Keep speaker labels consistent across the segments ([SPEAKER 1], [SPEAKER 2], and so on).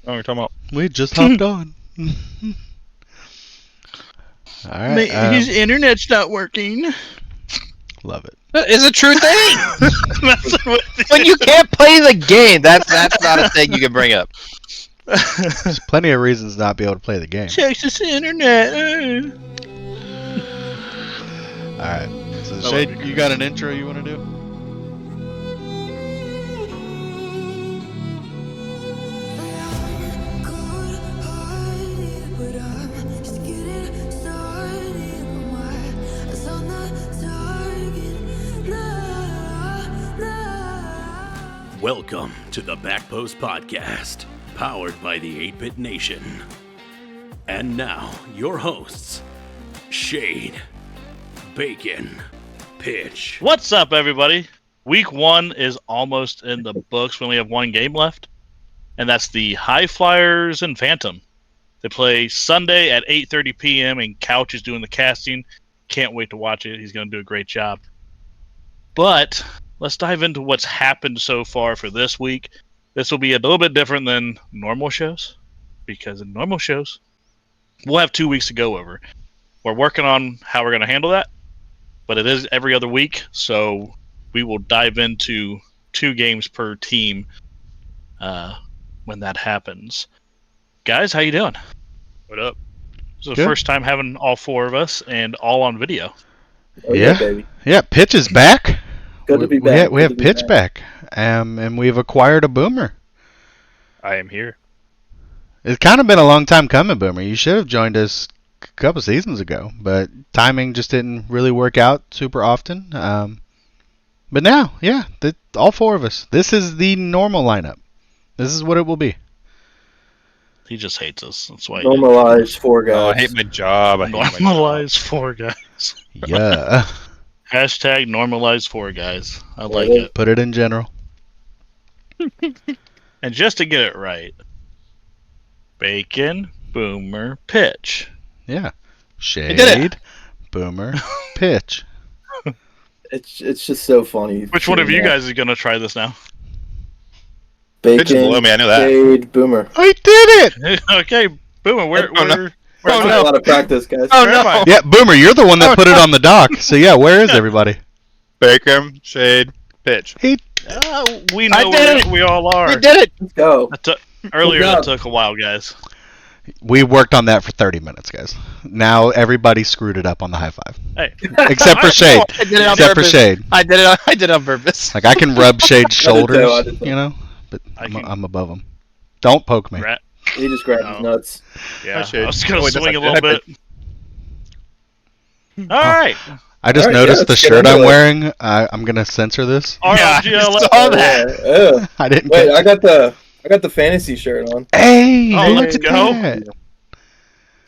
[SPEAKER 1] Oh, you're talking about?
[SPEAKER 2] We just hopped on. All right.
[SPEAKER 3] His internet's not working.
[SPEAKER 2] Love it.
[SPEAKER 1] It's a true thing.
[SPEAKER 3] Messing with
[SPEAKER 1] When you can't play the game, that's not a thing you can bring up.
[SPEAKER 2] There's plenty of reasons not to be able to play the game.
[SPEAKER 3] Texas internet.
[SPEAKER 2] All right. So Shade, you got an intro you want to do?
[SPEAKER 4] Welcome to the Backpost Podcast, powered by the 8-Bit Nation. And now, your hosts, Shade, Bacon, Pitch.
[SPEAKER 3] What's up, everybody? Week 1 is almost in the books. We only have one game left, and that's the High Flyers and Phantom. They play Sunday at 8:30 p.m., and Couch is doing the casting. Can't wait to watch it. He's going to do a great job. But let's dive into what's happened so far for this week. This will be a little bit different than normal shows, because in normal shows, we'll have 2 weeks to go over. We're working on how we're going to handle that, but it is every other week, so we will dive into 2 games per team when that happens. Guys, how you doing?
[SPEAKER 1] What up?
[SPEAKER 3] This is the
[SPEAKER 2] Good.
[SPEAKER 3] first time having all 4 of us and all on video.
[SPEAKER 5] Oh,
[SPEAKER 2] Yeah.
[SPEAKER 5] baby.
[SPEAKER 2] Yeah, Pitch is back.
[SPEAKER 5] Good to be back.
[SPEAKER 2] We have Pitch back. And we've acquired a Boomer.
[SPEAKER 1] I am here.
[SPEAKER 2] It's kind of been a long time coming, Boomer. You should have joined us a couple seasons ago, but timing just didn't really work out super often. But now, yeah, all 4 of us. This is the normal lineup. This is what it will be.
[SPEAKER 3] He just hates us. That's why.
[SPEAKER 5] Normalized 4 guys.
[SPEAKER 1] Oh, I hate my job. I hate my job.
[SPEAKER 3] Normalize 4 guys.
[SPEAKER 2] Yeah.
[SPEAKER 3] Hashtag normalize 4 guys. I like it.
[SPEAKER 2] Put it in general.
[SPEAKER 3] And just to get it right, Bacon, Boomer, Pitch.
[SPEAKER 2] Yeah.
[SPEAKER 1] did it.
[SPEAKER 2] Shade, Boomer, Pitch.
[SPEAKER 5] It's just so funny.
[SPEAKER 3] Which one of you guys is going to try this now?
[SPEAKER 1] Pitch is
[SPEAKER 5] Bacon,
[SPEAKER 1] below me, I know that.
[SPEAKER 5] Shade, Boomer.
[SPEAKER 2] I did it!
[SPEAKER 3] Okay, Boomer, where
[SPEAKER 1] Oh, no.
[SPEAKER 5] We're doing a lot of practice, guys.
[SPEAKER 1] Oh,
[SPEAKER 3] where am I?
[SPEAKER 2] Yeah, Boomer, you're the one that put it on the dock. So yeah, where is everybody?
[SPEAKER 1] Bacon, Shade, Pitch.
[SPEAKER 2] He
[SPEAKER 3] We know
[SPEAKER 1] I did
[SPEAKER 3] where
[SPEAKER 1] it!
[SPEAKER 3] we all are.
[SPEAKER 1] We did it!
[SPEAKER 5] Let's go.
[SPEAKER 3] Earlier,
[SPEAKER 5] Good
[SPEAKER 3] that
[SPEAKER 5] job.
[SPEAKER 3] took a while, guys.
[SPEAKER 2] We worked on that for 30 minutes, guys. Now everybody screwed it up on the high five.
[SPEAKER 3] Hey,
[SPEAKER 2] Except for Shade.
[SPEAKER 1] I did it on
[SPEAKER 2] Except for
[SPEAKER 1] purpose.
[SPEAKER 2] Shade.
[SPEAKER 1] I did it on purpose.
[SPEAKER 2] Like I can rub Shade's
[SPEAKER 5] I did too,
[SPEAKER 2] shoulders,
[SPEAKER 5] too.
[SPEAKER 2] but
[SPEAKER 3] I can-
[SPEAKER 2] I'm above him. Don't poke me.
[SPEAKER 3] rat.
[SPEAKER 5] He just grabbed
[SPEAKER 3] No.
[SPEAKER 5] his nuts.
[SPEAKER 3] Yeah,
[SPEAKER 1] Shade.
[SPEAKER 3] I was going
[SPEAKER 1] Oh,
[SPEAKER 3] to
[SPEAKER 1] wait,
[SPEAKER 3] swing a
[SPEAKER 1] that's
[SPEAKER 3] little
[SPEAKER 1] like-
[SPEAKER 3] bit. All right.
[SPEAKER 2] I just
[SPEAKER 5] All right,
[SPEAKER 2] noticed
[SPEAKER 5] yeah,
[SPEAKER 2] the
[SPEAKER 5] let's get
[SPEAKER 2] shirt
[SPEAKER 5] into
[SPEAKER 2] I'm
[SPEAKER 5] it.
[SPEAKER 2] wearing. I'm gonna censor this.
[SPEAKER 1] Yeah, I
[SPEAKER 3] RLGL.
[SPEAKER 1] saw that.
[SPEAKER 5] Yeah.
[SPEAKER 2] I didn't.
[SPEAKER 5] Wait,
[SPEAKER 2] catch
[SPEAKER 5] I got the fantasy shirt on.
[SPEAKER 2] Hey,
[SPEAKER 3] Oh,
[SPEAKER 2] look
[SPEAKER 3] let's
[SPEAKER 2] at
[SPEAKER 3] go.
[SPEAKER 2] that.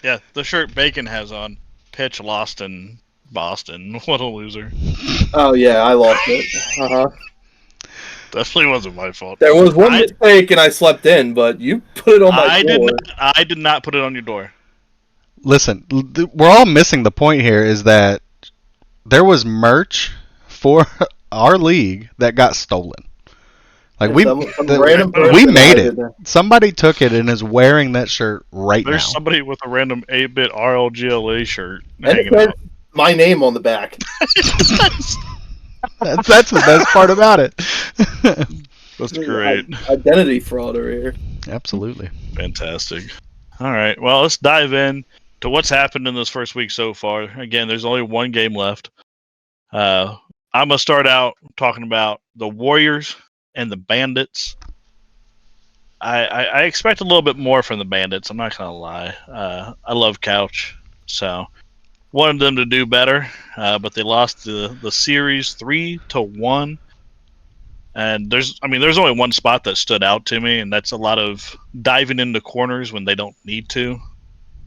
[SPEAKER 3] Yeah, the shirt Bacon has on. Pitch lost in Boston. What a loser.
[SPEAKER 5] Oh yeah, I lost it. Uh-huh.
[SPEAKER 3] Definitely wasn't my fault.
[SPEAKER 5] There was one
[SPEAKER 3] I-
[SPEAKER 5] mistake and I slept in, but you put it on my
[SPEAKER 3] I
[SPEAKER 5] door.
[SPEAKER 3] did not put it on your door.
[SPEAKER 2] Listen, we're all missing the point here. Is that there was merch for our league that got stolen. Like
[SPEAKER 5] Some random
[SPEAKER 2] we
[SPEAKER 5] person
[SPEAKER 2] made
[SPEAKER 5] did
[SPEAKER 2] it.
[SPEAKER 5] that.
[SPEAKER 2] Somebody took it and is wearing that shirt right
[SPEAKER 3] There's
[SPEAKER 2] now.
[SPEAKER 3] somebody with a random 8-bit RLGLA shirt
[SPEAKER 5] And it
[SPEAKER 3] hanging
[SPEAKER 5] said
[SPEAKER 3] out.
[SPEAKER 5] my name on the back.
[SPEAKER 2] That's the best part about it.
[SPEAKER 3] That's great.
[SPEAKER 5] Identity fraud over here.
[SPEAKER 2] Absolutely.
[SPEAKER 3] Fantastic. All right. Well, let's dive in to what's happened in this first week so far. Again, there's only one game left. I'm going to start out talking about the Warriors and the Bandits. I expect a little bit more from the Bandits. I'm not going to lie. I love Couch, so wanted them to do better, but they lost the series 3-1. And there's only one spot that stood out to me, and that's a lot of diving into corners when they don't need to,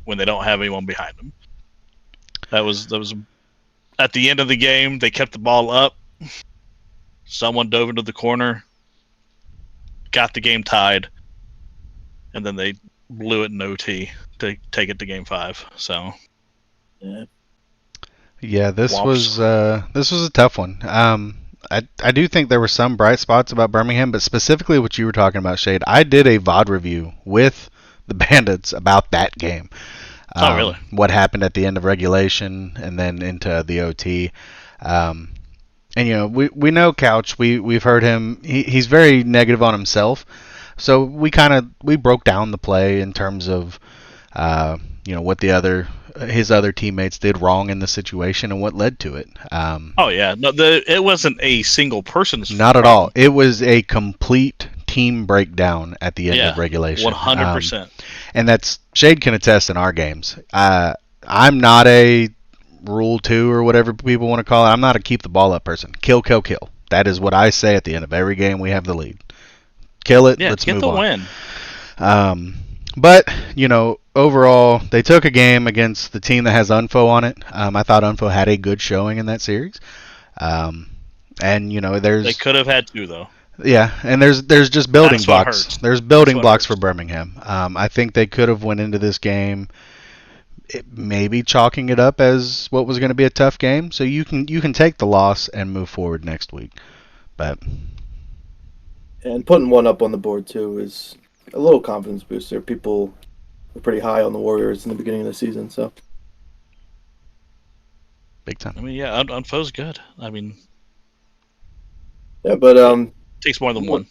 [SPEAKER 3] when they don't have anyone behind them. That was at the end of the game. They kept the ball up. Someone dove into the corner, got the game tied, and then they blew it in OT to take it to Game 5. So
[SPEAKER 5] Yeah.
[SPEAKER 2] Yeah, this
[SPEAKER 3] Womps.
[SPEAKER 2] was a tough one. I do think there were some bright spots about Birmingham, but specifically what you were talking about, Shade. I did a VOD review with the Bandits about that game.
[SPEAKER 3] Oh, really?
[SPEAKER 2] What happened at the end of regulation and then into the OT. And we know Couch. We've heard him. He's very negative on himself. So we broke down the play in terms of what his other teammates did wrong in the situation and what led to it.
[SPEAKER 3] Oh yeah, no, it wasn't a single person's.
[SPEAKER 2] Not at all. It was a complete team breakdown at the end of regulation.
[SPEAKER 3] 100%.
[SPEAKER 2] And that's Shade can attest in our games. I'm not a rule 2 or whatever people want to call it. I'm not a keep the ball up person. Kill, kill, kill. That is what I say at the end of every game we have the lead. Kill it.
[SPEAKER 3] Yeah,
[SPEAKER 2] let's
[SPEAKER 3] get
[SPEAKER 2] move
[SPEAKER 3] the
[SPEAKER 2] on.
[SPEAKER 3] win.
[SPEAKER 2] But overall, they took a game against the team that has Unfo on it. I thought Unfo had a good showing in that series. And there's
[SPEAKER 3] They could have had 2 though.
[SPEAKER 2] Yeah, and there's just building
[SPEAKER 3] That's what
[SPEAKER 2] blocks.
[SPEAKER 3] hurts.
[SPEAKER 2] There's building
[SPEAKER 3] That's what
[SPEAKER 2] blocks
[SPEAKER 3] hurts.
[SPEAKER 2] for Birmingham. I think they could have went into this game maybe chalking it up as what was going to be a tough game. So you can take the loss and move forward next week. But
[SPEAKER 5] And putting one up on the board too is a little confidence booster. People were pretty high on the Warriors in the beginning of the season, so
[SPEAKER 2] big time.
[SPEAKER 3] I mean, yeah, Unfo's good. I mean,
[SPEAKER 5] yeah. But
[SPEAKER 3] takes more than one.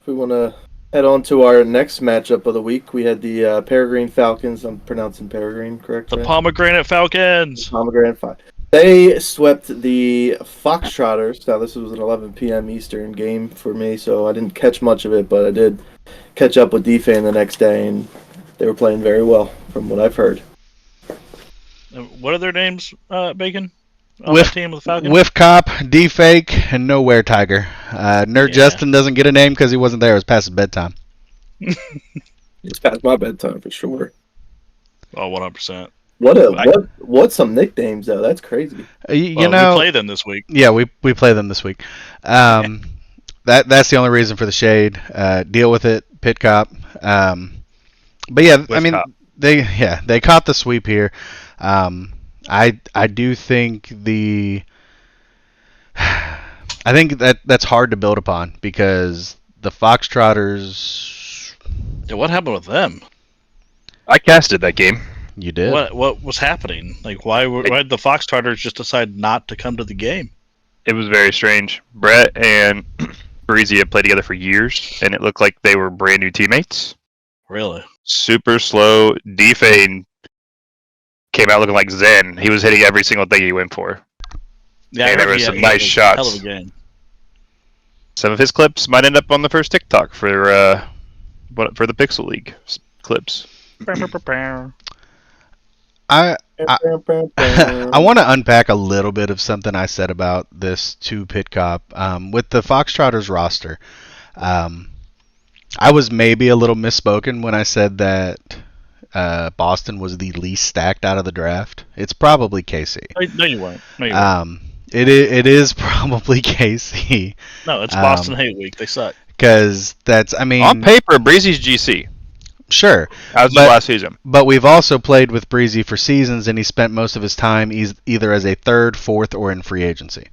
[SPEAKER 5] if we want to head on to our next matchup of the week, we had the Peregrine Falcons. I'm pronouncing Peregrine correct?
[SPEAKER 3] The
[SPEAKER 5] right?
[SPEAKER 3] Pomegranate Falcons.
[SPEAKER 5] Pomegranate 5. They swept the Foxtrotters. Now, this was an 11 p.m. Eastern game for me, so I didn't catch much of it, but I did catch up with D-Fan the next day, and they were playing very well, from what I've heard.
[SPEAKER 3] What are their names, Bacon? On that team with the Falcons?
[SPEAKER 2] Whiff Cop, D-Fake, and Nowhere Tiger. Nerd Justin doesn't get a name because he wasn't there. It was past his bedtime.
[SPEAKER 5] It's past my bedtime for sure.
[SPEAKER 3] Oh, 100%.
[SPEAKER 5] What's some nicknames though? That's crazy.
[SPEAKER 3] We play them this week.
[SPEAKER 2] Yeah, we play them this week. That's the only reason for the shade. Deal with it, Pit Cop. But yeah,
[SPEAKER 3] Whiff
[SPEAKER 2] I mean
[SPEAKER 3] Cop.
[SPEAKER 2] they caught the sweep here. I do think I think that's hard to build upon because the Foxtrotters.
[SPEAKER 3] Yeah, what happened with them?
[SPEAKER 6] I casted that game.
[SPEAKER 2] You did.
[SPEAKER 3] What was happening? Like, why did the Foxtrotters just decide not to come to the game?
[SPEAKER 6] It was very strange. Brett and Breezy had played together for years, and it looked like they were brand new teammates.
[SPEAKER 3] Really?
[SPEAKER 6] Super slow. D-Fane came out looking like Zen. He was hitting every single thing he went for.
[SPEAKER 3] Yeah,
[SPEAKER 6] And there were some nice shots.
[SPEAKER 3] Hell of a game.
[SPEAKER 6] Some of his clips might end up on the first TikTok for the Pixel League clips.
[SPEAKER 2] I want to unpack a little bit of something I said about this to Pit Cop. With the Foxtrotters roster, I was maybe a little misspoken when I said that Boston was the least stacked out of the draft. It's probably KC.
[SPEAKER 3] No, you weren't. No, you weren't.
[SPEAKER 2] It is probably KC.
[SPEAKER 3] No, it's Boston Hate Week. They suck.
[SPEAKER 2] Because
[SPEAKER 6] On paper, Breezy's GC.
[SPEAKER 2] Sure.
[SPEAKER 6] As the last season.
[SPEAKER 2] But we've also played with Breezy for seasons, and he spent most of his time either as a third, fourth, or in free agency.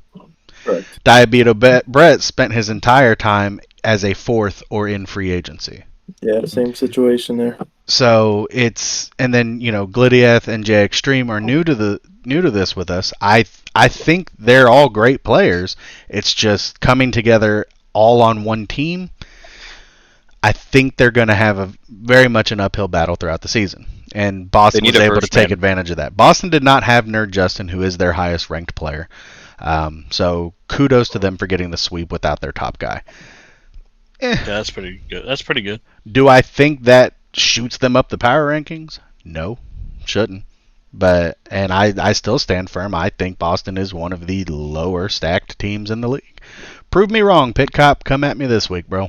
[SPEAKER 5] Correct.
[SPEAKER 2] Diabeto Brett spent his entire time as a fourth or in free agency.
[SPEAKER 5] Yeah, same situation there.
[SPEAKER 2] So and then Glidiath and J Extreme are new to this with us. I think they're all great players. It's just coming together all on one team. I think they're going to have very much an uphill battle throughout the season. And Boston was able to take advantage of that. Boston did not have Nerd Justin, who is their highest ranked player. So kudos to them for getting the sweep without their top guy.
[SPEAKER 3] Yeah, that's pretty good.
[SPEAKER 2] Do I think that shoots them up the power rankings? No, shouldn't. And I still stand firm. I think Boston is one of the lower stacked teams in the league. Prove me wrong, Pit Cop. Come at me this week, bro.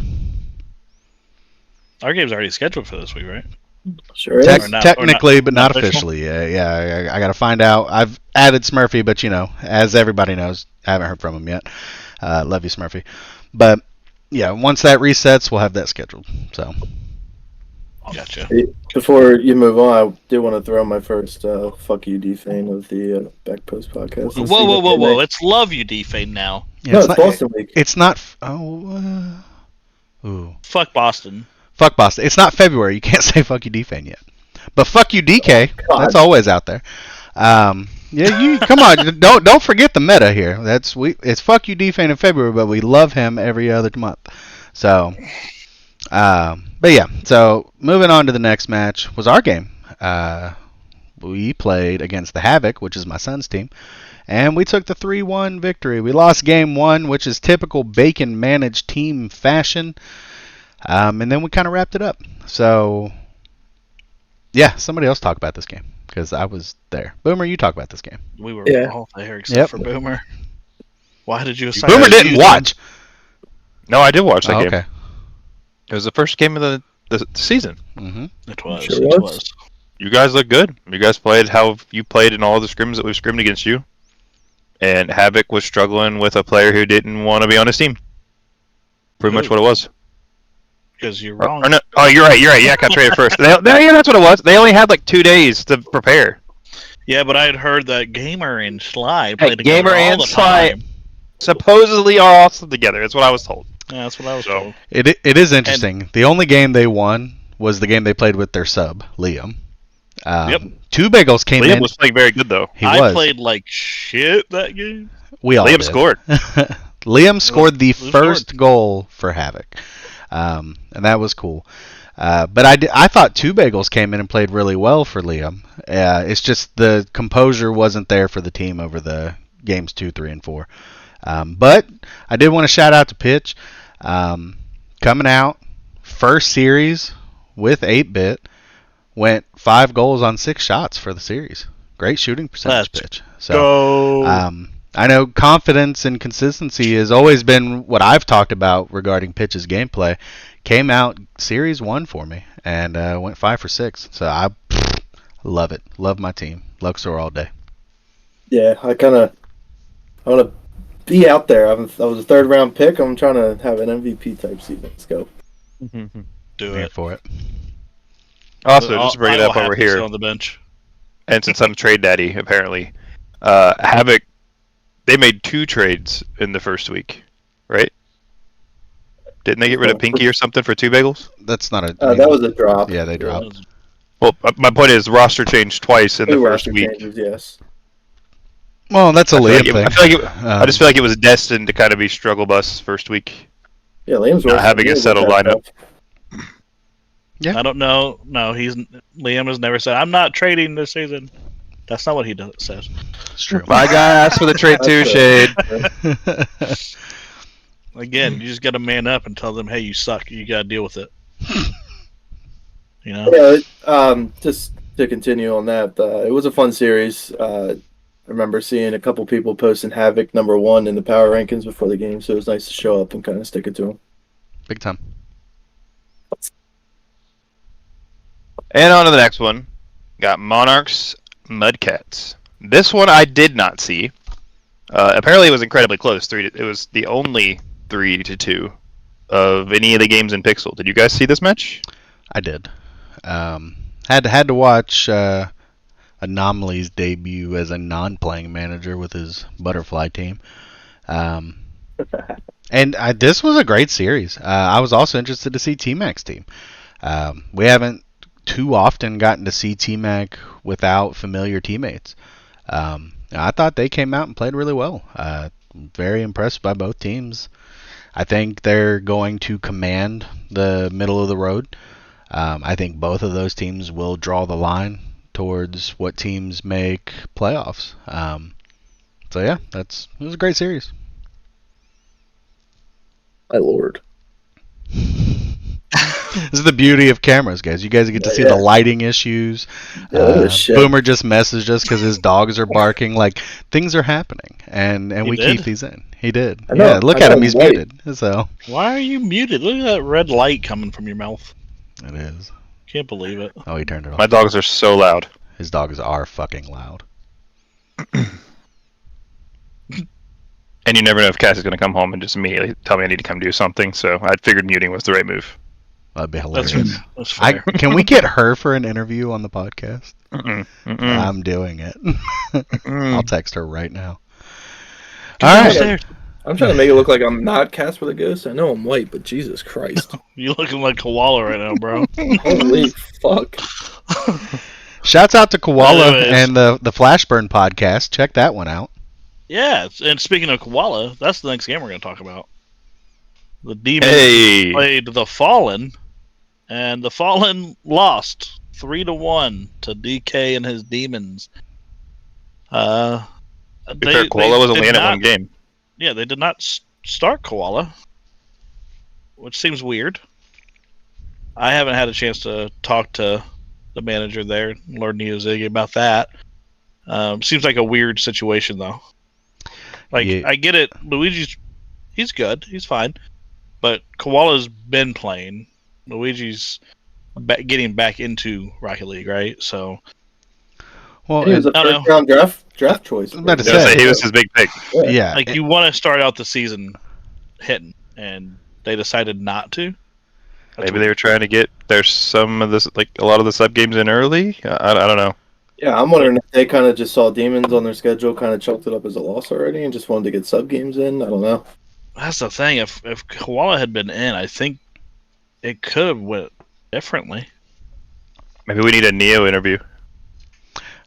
[SPEAKER 3] Our game's already scheduled for this week, right?
[SPEAKER 5] Sure is.
[SPEAKER 2] Technically, but not
[SPEAKER 3] official?
[SPEAKER 2] officially. Yeah. I got to find out. I've added Smurfy, but as everybody knows, I haven't heard from him yet. Love you, Smurfy. But yeah, once that resets, we'll have that scheduled. So
[SPEAKER 3] Gotcha.
[SPEAKER 5] Before you move on, I do want to throw my first "fuck you" D-Fane of the Back Post podcast.
[SPEAKER 3] Whoa, whoa, whoa, whoa! It's love you, D-Fane now.
[SPEAKER 5] No, it's Boston week.
[SPEAKER 2] It's not.
[SPEAKER 3] Fuck Boston.
[SPEAKER 2] Fuck Boston. It's not February. You can't say fuck you D-Fane yet. But fuck you DK.
[SPEAKER 5] God.
[SPEAKER 2] That's always out there. Yeah, you come on. Don't forget the meta here. It's fuck you D-Fane in February, but we love him every other month. So, but yeah. So moving on to the next match was our game. We played against the Havoc, which is my son's team, and we took the 3-1 victory. We lost game 1, which is typical Bacon managed team fashion, and then we kind of wrapped it up. So, yeah, somebody else talk about this game because I was there. Boomer, you talk about this game.
[SPEAKER 3] We were
[SPEAKER 5] Yeah.
[SPEAKER 3] all there except for Boomer. Why did you assign
[SPEAKER 2] Boomer
[SPEAKER 3] us
[SPEAKER 2] didn't
[SPEAKER 3] you
[SPEAKER 2] watch.
[SPEAKER 6] No, I did watch that
[SPEAKER 2] Oh,
[SPEAKER 6] game.
[SPEAKER 2] okay.
[SPEAKER 6] It was the first game of the season.
[SPEAKER 2] Mm-hmm.
[SPEAKER 3] It was.
[SPEAKER 5] Sure
[SPEAKER 3] It
[SPEAKER 5] was.
[SPEAKER 3] was.
[SPEAKER 6] You guys look good. You guys played how you played in all the scrims that we've scrimmed against you. And Havoc was struggling with a player who didn't want to be on his team. Pretty much what it was.
[SPEAKER 3] Because you're wrong.
[SPEAKER 6] Or no, oh, you're right. Yeah, I got traded first. Yeah, that's what it was. They only had like 2 days to prepare.
[SPEAKER 3] Yeah, but I had heard that Gamer and Sly
[SPEAKER 6] Hey,
[SPEAKER 3] played together
[SPEAKER 6] Gamer
[SPEAKER 3] all
[SPEAKER 6] and
[SPEAKER 3] the
[SPEAKER 6] Sly
[SPEAKER 3] time.
[SPEAKER 6] supposedly are also together. That's what I was told.
[SPEAKER 3] Yeah, that's what I was
[SPEAKER 6] So-
[SPEAKER 3] told.
[SPEAKER 2] It is interesting. The only game they won was the game they played with their sub, Liam.
[SPEAKER 3] Yep.
[SPEAKER 2] Two Bagels came
[SPEAKER 6] Liam
[SPEAKER 2] in.
[SPEAKER 6] was playing very good though.
[SPEAKER 2] He
[SPEAKER 3] I
[SPEAKER 2] was.
[SPEAKER 3] played like shit that game.
[SPEAKER 2] We all
[SPEAKER 6] Liam
[SPEAKER 2] did.
[SPEAKER 6] scored.
[SPEAKER 2] Liam scored the
[SPEAKER 3] Liam
[SPEAKER 2] first goal for Havoc, and that was cool. But I thought Two Bagels came in and played really well for Liam. It's just the composure wasn't there for the team over the games 2, 3, and 4. But I did want to shout out to Pitch. Coming out, first series with 8-bit, went 5 goals on 6 shots for the series. Great shooting percentage,
[SPEAKER 3] Let's
[SPEAKER 2] Pitch. So,
[SPEAKER 3] Go.
[SPEAKER 2] I know confidence and consistency has always been what I've talked about regarding Pitch's gameplay. Came out series 1 for me and went 5 for 6. So I love it. Love my team. Luxor all day.
[SPEAKER 5] Yeah, I want to be out there. I was a 3rd round pick. I'm trying to have an MVP type season. Let's go.
[SPEAKER 3] Do
[SPEAKER 2] Here
[SPEAKER 3] it.
[SPEAKER 2] for it.
[SPEAKER 6] Also, just to bring it
[SPEAKER 3] I
[SPEAKER 6] up
[SPEAKER 3] will
[SPEAKER 6] over
[SPEAKER 3] happily sit
[SPEAKER 6] here,
[SPEAKER 3] on the bench.
[SPEAKER 6] and since I'm trade daddy, apparently, Havoc, they made 2 trades in the first week, right? Didn't they get rid of Pinky or something for 2 bagels?
[SPEAKER 2] That's not a.
[SPEAKER 5] That was a drop.
[SPEAKER 2] Yeah, they dropped.
[SPEAKER 6] Well, my point is roster changed twice in the
[SPEAKER 5] 2
[SPEAKER 6] first
[SPEAKER 5] roster
[SPEAKER 6] week.
[SPEAKER 5] changes, yes.
[SPEAKER 2] Well, that's a
[SPEAKER 6] I feel
[SPEAKER 2] Liam
[SPEAKER 6] like it-
[SPEAKER 2] thing.
[SPEAKER 6] I feel like it- I just feel like it was destined to kind of be struggle bus first week.
[SPEAKER 5] Yeah, Liam's
[SPEAKER 6] Not having a settled lineup.
[SPEAKER 2] Yeah.
[SPEAKER 3] I don't know. No, Liam has never said I'm not trading this season. That's not what he says.
[SPEAKER 2] It's true.
[SPEAKER 6] My guy asked for the trade too,
[SPEAKER 5] That's
[SPEAKER 6] Shade.
[SPEAKER 3] Again, you just got to man up and tell them, "Hey, you suck. You got to deal with it." You know.
[SPEAKER 5] Yeah, just to continue on that, it was a fun series. I remember seeing a couple people posting Havoc #1 in the power rankings before the game, so it was nice to show up and kind of stick it to them.
[SPEAKER 2] Big time.
[SPEAKER 6] And on to the next one. Got Monarchs, Mudcats. This one I did not see. Apparently it was incredibly close. It was the only 3-2 of any of the games in Pixel. Did you guys see this match?
[SPEAKER 2] I did. Had to watch Anomaly's debut as a non-playing manager with his butterfly team. And this was a great series. I was also interested to see T-Mac's team. We haven't too often gotten to see T-Mac without familiar teammates. I thought they came out and played really well. Very impressed by both teams. I think they're going to command the middle of the road. I think both of those teams will draw the line towards what teams make playoffs. So yeah, it was a great series.
[SPEAKER 5] My lord.
[SPEAKER 2] This is the beauty of cameras, guys. You guys get to see the lighting issues.
[SPEAKER 5] Shit.
[SPEAKER 2] Boomer just messaged us because his dogs are barking. Like, things are happening, and
[SPEAKER 3] He
[SPEAKER 2] we
[SPEAKER 3] did?
[SPEAKER 2] keep these in. He did.
[SPEAKER 5] I know,
[SPEAKER 2] Yeah, look
[SPEAKER 5] I
[SPEAKER 2] at
[SPEAKER 5] know,
[SPEAKER 2] him. He's
[SPEAKER 5] white.
[SPEAKER 2] muted. So
[SPEAKER 3] Why are you muted? Look at that red light coming from your mouth.
[SPEAKER 2] it is.
[SPEAKER 3] Can't believe it.
[SPEAKER 2] Oh, he turned it off.
[SPEAKER 6] My dogs are so loud.
[SPEAKER 2] His dogs are fucking loud.
[SPEAKER 6] And you never know if Cass is going to come home and just immediately tell me I need to come do something, so I figured muting was the right move.
[SPEAKER 2] That'd be
[SPEAKER 3] That's
[SPEAKER 2] hilarious.
[SPEAKER 3] that's fair.
[SPEAKER 2] Can we get her for an interview on the podcast?
[SPEAKER 6] Mm-mm, mm-mm,
[SPEAKER 2] I'm doing it.
[SPEAKER 6] mm-mm.
[SPEAKER 2] I'll text her right now.
[SPEAKER 3] Go
[SPEAKER 2] All right.
[SPEAKER 3] downstairs.
[SPEAKER 5] I'm trying to make it look like I'm not Casper the Ghost. I know I'm white, but Jesus Christ.
[SPEAKER 3] You looking like Koala right now, bro.
[SPEAKER 5] Holy fuck.
[SPEAKER 2] Shouts out to Koala
[SPEAKER 3] Anyways.
[SPEAKER 2] and the Flashburn podcast. Check that one out.
[SPEAKER 3] Yeah, and speaking of Koala, that's the next game we're going to talk about. The Demons
[SPEAKER 6] Hey.
[SPEAKER 3] played the Fallen, and the Fallen lost 3-1 to DK and his Demons.
[SPEAKER 6] To be fair, Koala was only
[SPEAKER 3] did
[SPEAKER 6] in it
[SPEAKER 3] not-
[SPEAKER 6] one game.
[SPEAKER 3] Yeah, they did not start Koala, which seems weird. I haven't had a chance to talk to the manager there, Lord Neozig, about that. Seems like a weird situation, though. Like,
[SPEAKER 2] Yeah.
[SPEAKER 3] I get it. He's good. He's fine. But Koala's been playing. Luigi's getting back into Rocket League, right? So,
[SPEAKER 2] Well,
[SPEAKER 5] He was a
[SPEAKER 3] I don't
[SPEAKER 5] first round draft choice.
[SPEAKER 2] I was about to
[SPEAKER 6] I was gonna
[SPEAKER 2] say.
[SPEAKER 6] say, he was his big pick.
[SPEAKER 2] yeah.
[SPEAKER 3] like, you want to start out the season hitting, and they decided not to. That's
[SPEAKER 6] Maybe they were trying to get there's some of this, like a lot of the sub games in early. I don't know.
[SPEAKER 5] Yeah, I'm wondering if they kind of just saw Demons on their schedule, kind of chalked it up as a loss already, and just wanted to get sub games in. I don't know.
[SPEAKER 3] That's the thing. If Koala had been in, I think it could have went differently.
[SPEAKER 6] Maybe we need a Neo interview.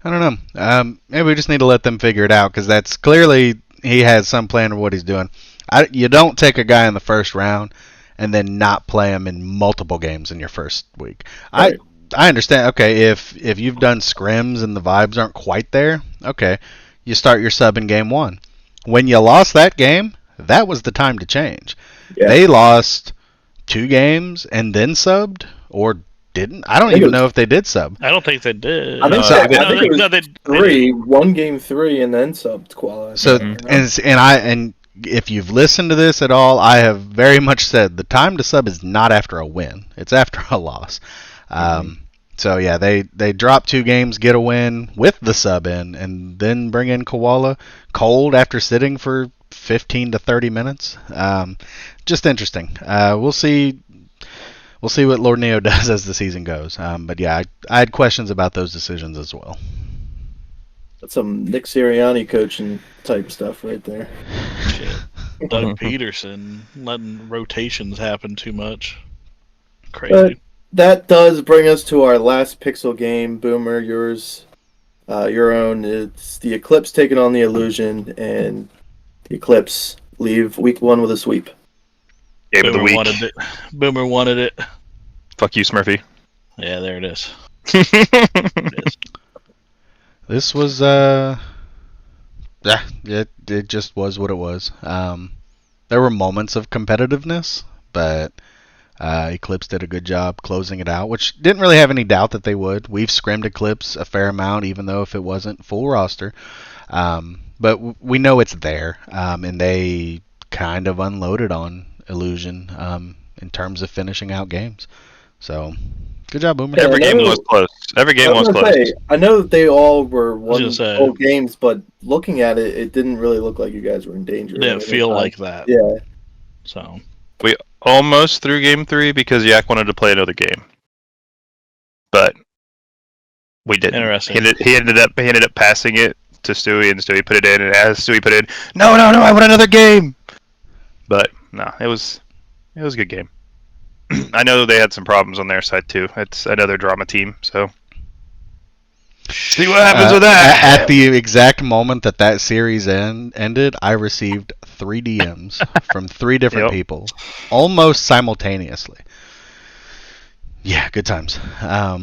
[SPEAKER 2] I don't know. Maybe we just need to let them figure it out because that's clearly he has some plan of what he's doing. You don't take a guy in the first round and then not play him in multiple games in your first week.
[SPEAKER 5] Right.
[SPEAKER 2] I understand. Okay, if you've done scrims and the vibes aren't quite there, okay, you start your sub in game one. When you lost that game, that was the time to change.
[SPEAKER 5] Yeah.
[SPEAKER 2] They lost 2 games and then subbed, or didn't. I don't
[SPEAKER 5] think
[SPEAKER 2] even
[SPEAKER 5] it was-
[SPEAKER 2] know if they did sub.
[SPEAKER 3] I don't think they did.
[SPEAKER 5] I think
[SPEAKER 2] so. I
[SPEAKER 5] think it was
[SPEAKER 3] they
[SPEAKER 5] 3, one game 3, and then subbed Koala.
[SPEAKER 2] So
[SPEAKER 6] Mhm.
[SPEAKER 2] and if you've listened to this at all, I have very much said the time to sub is not after a win; it's after a loss. So yeah, they drop 2 games, get a win with the sub in, and then bring in Koala cold after sitting for 15 to 30 minutes. Just interesting. We'll see. We'll see what Lord Neo does as the season goes. But yeah, I had questions about those decisions as well.
[SPEAKER 5] That's some Nick Sirianni coaching type stuff right there.
[SPEAKER 3] Shit. Doug Peterson letting rotations happen too much. Crazy.
[SPEAKER 5] But that does bring us to our last Pixel game, Boomer. Yours, your own. It's the Eclipse taking on the Illusion, and the Eclipse leave week 1 with a sweep.
[SPEAKER 6] Game of the
[SPEAKER 3] Boomer
[SPEAKER 6] week.
[SPEAKER 3] wanted it. Boomer wanted it.
[SPEAKER 6] Fuck you, Smurfy.
[SPEAKER 3] Yeah, there it is.
[SPEAKER 2] This was yeah, it just was what it was. There were moments of competitiveness, but Eclipse did a good job closing it out, which didn't really have any doubt that they would. We've scrimmed Eclipse a fair amount, even though if it wasn't full roster. But we know it's there, and they kind of unloaded on Illusion in terms of finishing out games. So, good job, Boomer.
[SPEAKER 5] Yeah,
[SPEAKER 6] Every game was close. Every game was close.
[SPEAKER 5] I know that they all were
[SPEAKER 3] was gonna say.
[SPEAKER 5] whole games, but looking at it, it didn't really look like you guys were in danger.
[SPEAKER 3] Didn't feel like that.
[SPEAKER 5] Yeah.
[SPEAKER 3] So
[SPEAKER 6] We almost threw game 3 because Yak wanted to play another game, but we didn't.
[SPEAKER 3] Interesting.
[SPEAKER 6] He ended up passing it to Stewie, and Stewie put it in. And as Stewie put it in, no, I want another game. But no, it was a good game. I know they had some problems on their side too. It's another drama team, so see what happens with that.
[SPEAKER 2] At the exact moment that series ended, I received 3 DMs from 3 different
[SPEAKER 6] Yep.
[SPEAKER 2] people, almost simultaneously. Yeah, good times. But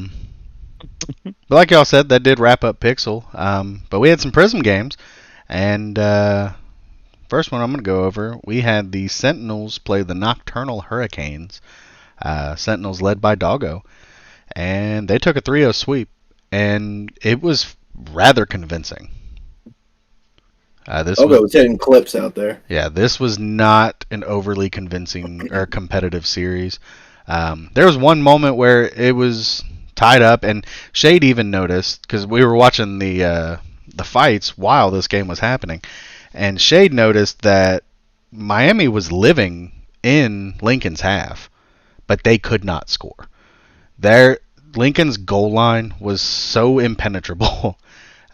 [SPEAKER 2] like y'all said, that did wrap up Pixel. But we had some Prism games, and first one I'm going to go over, we had the Sentinels play the Nocturnal Hurricanes. Sentinels led by Doggo, and they took a 3-0 sweep, and it was rather convincing. This
[SPEAKER 5] was hitting clips out there.
[SPEAKER 2] Yeah, this was not an overly convincing or competitive series. There was one moment where it was tied up, and Shade even noticed, because we were watching the fights while this game was happening, and Shade noticed that Miami was living in Lincoln's half, but they could not score. Lincoln's goal line was so impenetrable.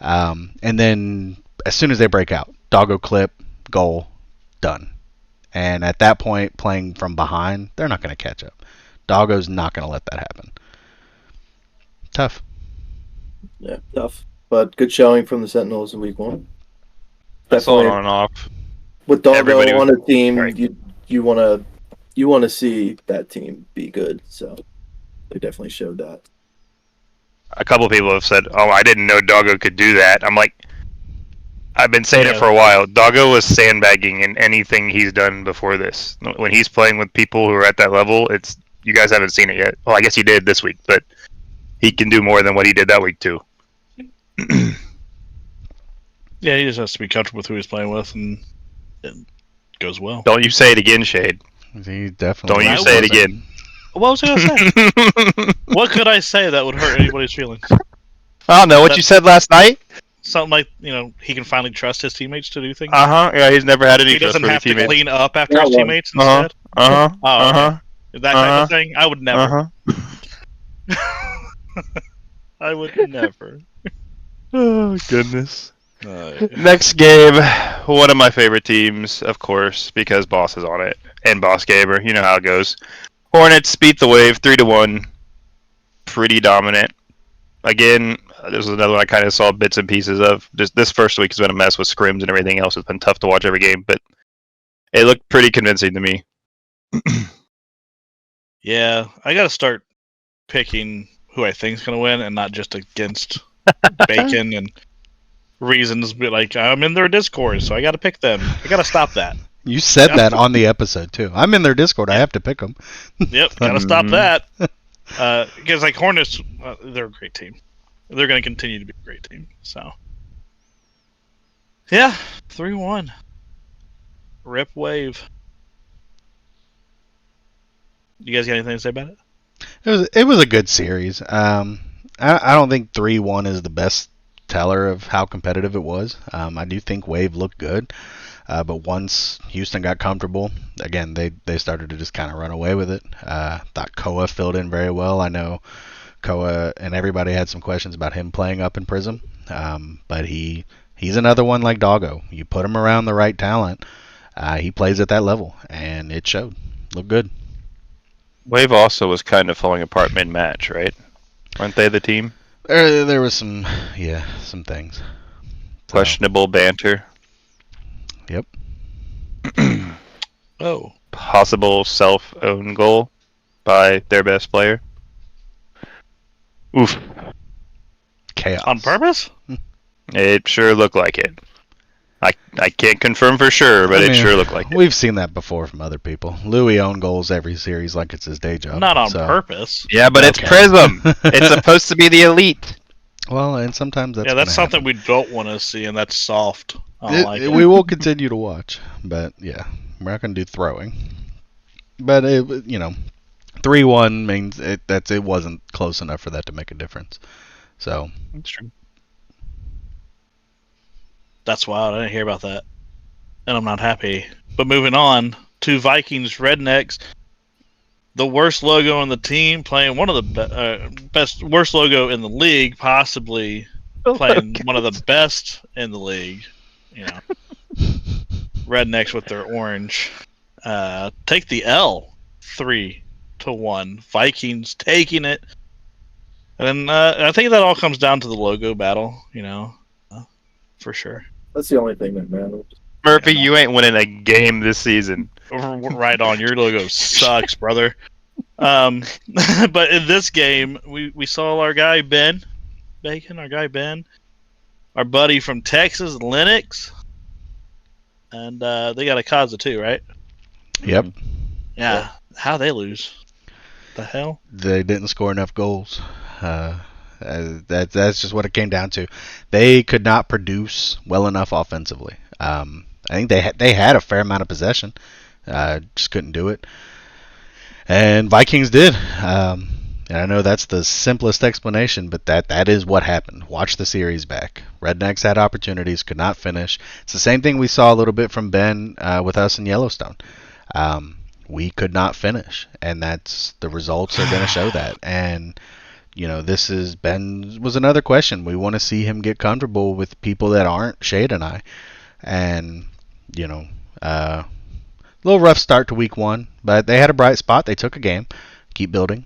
[SPEAKER 2] And then as soon as they break out, doggo clip, goal, done. And at that point, playing from behind, they're not going to catch up. Doggo's not going to let that happen. Tough.
[SPEAKER 5] Yeah, tough. But good showing from the Sentinels in week 1.
[SPEAKER 6] That's all
[SPEAKER 5] Definitely
[SPEAKER 6] on and off.
[SPEAKER 5] with Doggo
[SPEAKER 6] Everybody was-
[SPEAKER 5] on a team,
[SPEAKER 6] Right.
[SPEAKER 5] you want to see that team be good. So they definitely showed that.
[SPEAKER 6] A couple people have said, "Oh, I didn't know Doggo could do that." I'm like, I've been saying it
[SPEAKER 3] Yeah.
[SPEAKER 6] for a while. Doggo was sandbagging in anything he's done before this. When he's playing with people who are at that level, it's you guys haven't seen it yet. Well, I guess he did this week, but he can do more than what he did that week too.
[SPEAKER 3] Yeah, he just has to be comfortable with who he's playing with, and it goes well.
[SPEAKER 6] Don't you say it again, Shade.
[SPEAKER 2] He definitely.
[SPEAKER 6] Don't you
[SPEAKER 3] I
[SPEAKER 6] say it
[SPEAKER 3] wasn't.
[SPEAKER 6] again.
[SPEAKER 3] What was I gonna say? What could I say that would hurt anybody's feelings?
[SPEAKER 6] I don't know what you said last night.
[SPEAKER 3] Something like, he can finally trust his teammates to do things.
[SPEAKER 6] Yeah, he's never had any
[SPEAKER 3] He doesn't
[SPEAKER 6] trustworthy
[SPEAKER 3] have to
[SPEAKER 6] teammates.
[SPEAKER 3] clean up after
[SPEAKER 5] That
[SPEAKER 3] his
[SPEAKER 5] one.
[SPEAKER 3] teammates
[SPEAKER 6] Uh-huh.
[SPEAKER 3] instead.
[SPEAKER 6] Uh-huh.
[SPEAKER 3] Oh,
[SPEAKER 6] Uh-huh.
[SPEAKER 3] That kind of thing. I would never.
[SPEAKER 6] Uh-huh.
[SPEAKER 3] I would never.
[SPEAKER 6] Oh, goodness. Next game, one of my favorite teams, of course, because Boss is on it. And Boss Gamer, you know how it goes. Hornets beat the Wave 3-1. Pretty dominant. Again, this was another one I kind of saw bits and pieces of. This first week has been a mess with scrims and everything else. It's been tough to watch every game, but it looked pretty convincing to me.
[SPEAKER 3] Yeah, I got to start picking who I think's going to win, and not just against Bacon and reasons. But like, I'm in their Discord, so I got to pick them. I got to stop that.
[SPEAKER 2] You said that on the episode too. I'm in their Discord. I have to pick them.
[SPEAKER 3] Yep, got to stop that. Because like Hornets, they're a great team. They're going to continue to be a great team. So, yeah, 3-1. Rip Wave. You guys got anything to say about it?
[SPEAKER 2] It was a good series. I don't think 3-1 is the best teller of how competitive it was. I do think Wave looked good, but once Houston got comfortable, again they started to just kind of run away with it. Thought Koa filled in very well. I know Koa and everybody had some questions about him playing up in Prism, but he's another one like Doggo. You put him around the right talent, he plays at that level, and it showed. Looked good.
[SPEAKER 6] Wave also was kind of falling apart mid-match, right? Weren't they the team?
[SPEAKER 2] There was some things. So,
[SPEAKER 6] Questionable banter.
[SPEAKER 2] Yep.
[SPEAKER 3] Oh.
[SPEAKER 6] Possible self-owned goal by their best player. Oof.
[SPEAKER 2] Chaos.
[SPEAKER 3] On purpose?
[SPEAKER 6] It sure looked like it. I can't confirm for sure, but it sure looked like it.
[SPEAKER 2] We've seen that before from other people. Louis own goals every series like it's his day job.
[SPEAKER 3] Not on
[SPEAKER 2] so-
[SPEAKER 3] purpose.
[SPEAKER 6] Yeah, but it's
[SPEAKER 2] Okay.
[SPEAKER 6] Prism. It's supposed to be the elite.
[SPEAKER 2] Well, and sometimes that's
[SPEAKER 3] That's
[SPEAKER 2] gonna
[SPEAKER 3] something we don't want to see, and that's soft. I don't like it.
[SPEAKER 2] We will continue to watch, but yeah, we're not going to do throwing. But 3-1 means it wasn't close enough for that to make a difference. So
[SPEAKER 6] That's true.
[SPEAKER 3] That's wild. I didn't hear about that. And I'm not happy. But moving on to Vikings Rednecks. The worst logo on the team, playing one of the worst logo in the league, possibly playing one of the best in the league. Rednecks with their orange. Take the L 3-1. Vikings taking it. And I think that all comes down to the logo battle, for sure.
[SPEAKER 5] That's the only thing that matters.
[SPEAKER 6] Murphy, you ain't winning a game this season.
[SPEAKER 3] Right on. Your logo sucks, brother. But in this game, we saw our guy Ben Bacon, our buddy from Texas, Lennox, and they got a Kaza too, right?
[SPEAKER 2] yep,
[SPEAKER 3] Yeah. How they lose? The hell?
[SPEAKER 2] they didn't score enough goals. That's just what it came down to. They could not produce well enough offensively. I think they had a fair amount of possession, just couldn't do it. And Vikings did. And I know that's the simplest explanation, but that is what happened. Watch the series back. Rednecks had opportunities, could not finish. It's the same thing we saw a little bit from Ben with us in Yellowstone. we could not finish, and that's the results are going to show that. And this is Ben was another question. We want to see him get comfortable with people that aren't Shade and I, and a little rough start to week 1, but they had a bright spot. They took a game. Keep building.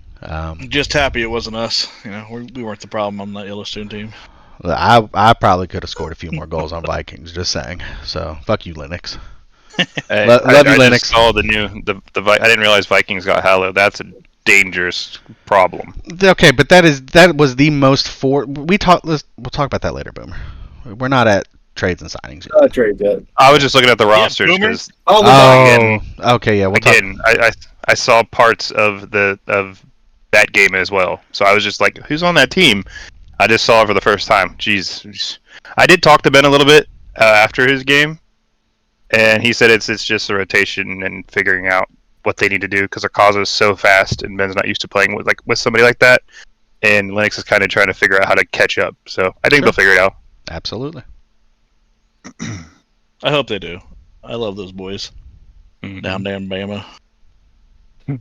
[SPEAKER 3] Just happy it wasn't us. We weren't the problem on that Yellowstone team.
[SPEAKER 2] I probably could have scored a few more goals on Vikings. Just saying. So fuck you, Linux.
[SPEAKER 6] Hey,
[SPEAKER 2] love you,
[SPEAKER 6] I
[SPEAKER 2] Linux.
[SPEAKER 6] just saw the I didn't realize Vikings got hallowed. That's a dangerous problem.
[SPEAKER 2] Okay, but that was the most we'll talk about that later, Boomer. We're not at trades and signings yet.
[SPEAKER 5] Trade yet.
[SPEAKER 6] I was just looking at the rosters
[SPEAKER 3] Boomer.
[SPEAKER 6] because
[SPEAKER 2] Okay, yeah. We'll
[SPEAKER 6] again, I saw parts of that game as well. So I was just like, who's on that team? I just saw it for the first time. Jeez. I did talk to Ben a little bit after his game, and he said it's just a rotation and figuring out what they need to do because Akaza is so fast, and Ben's not used to playing with somebody like that. And Linux is kind of trying to figure out how to catch up. So I think they'll figure it out.
[SPEAKER 2] Absolutely.
[SPEAKER 3] I hope they do. I love those boys. Down there in Bama.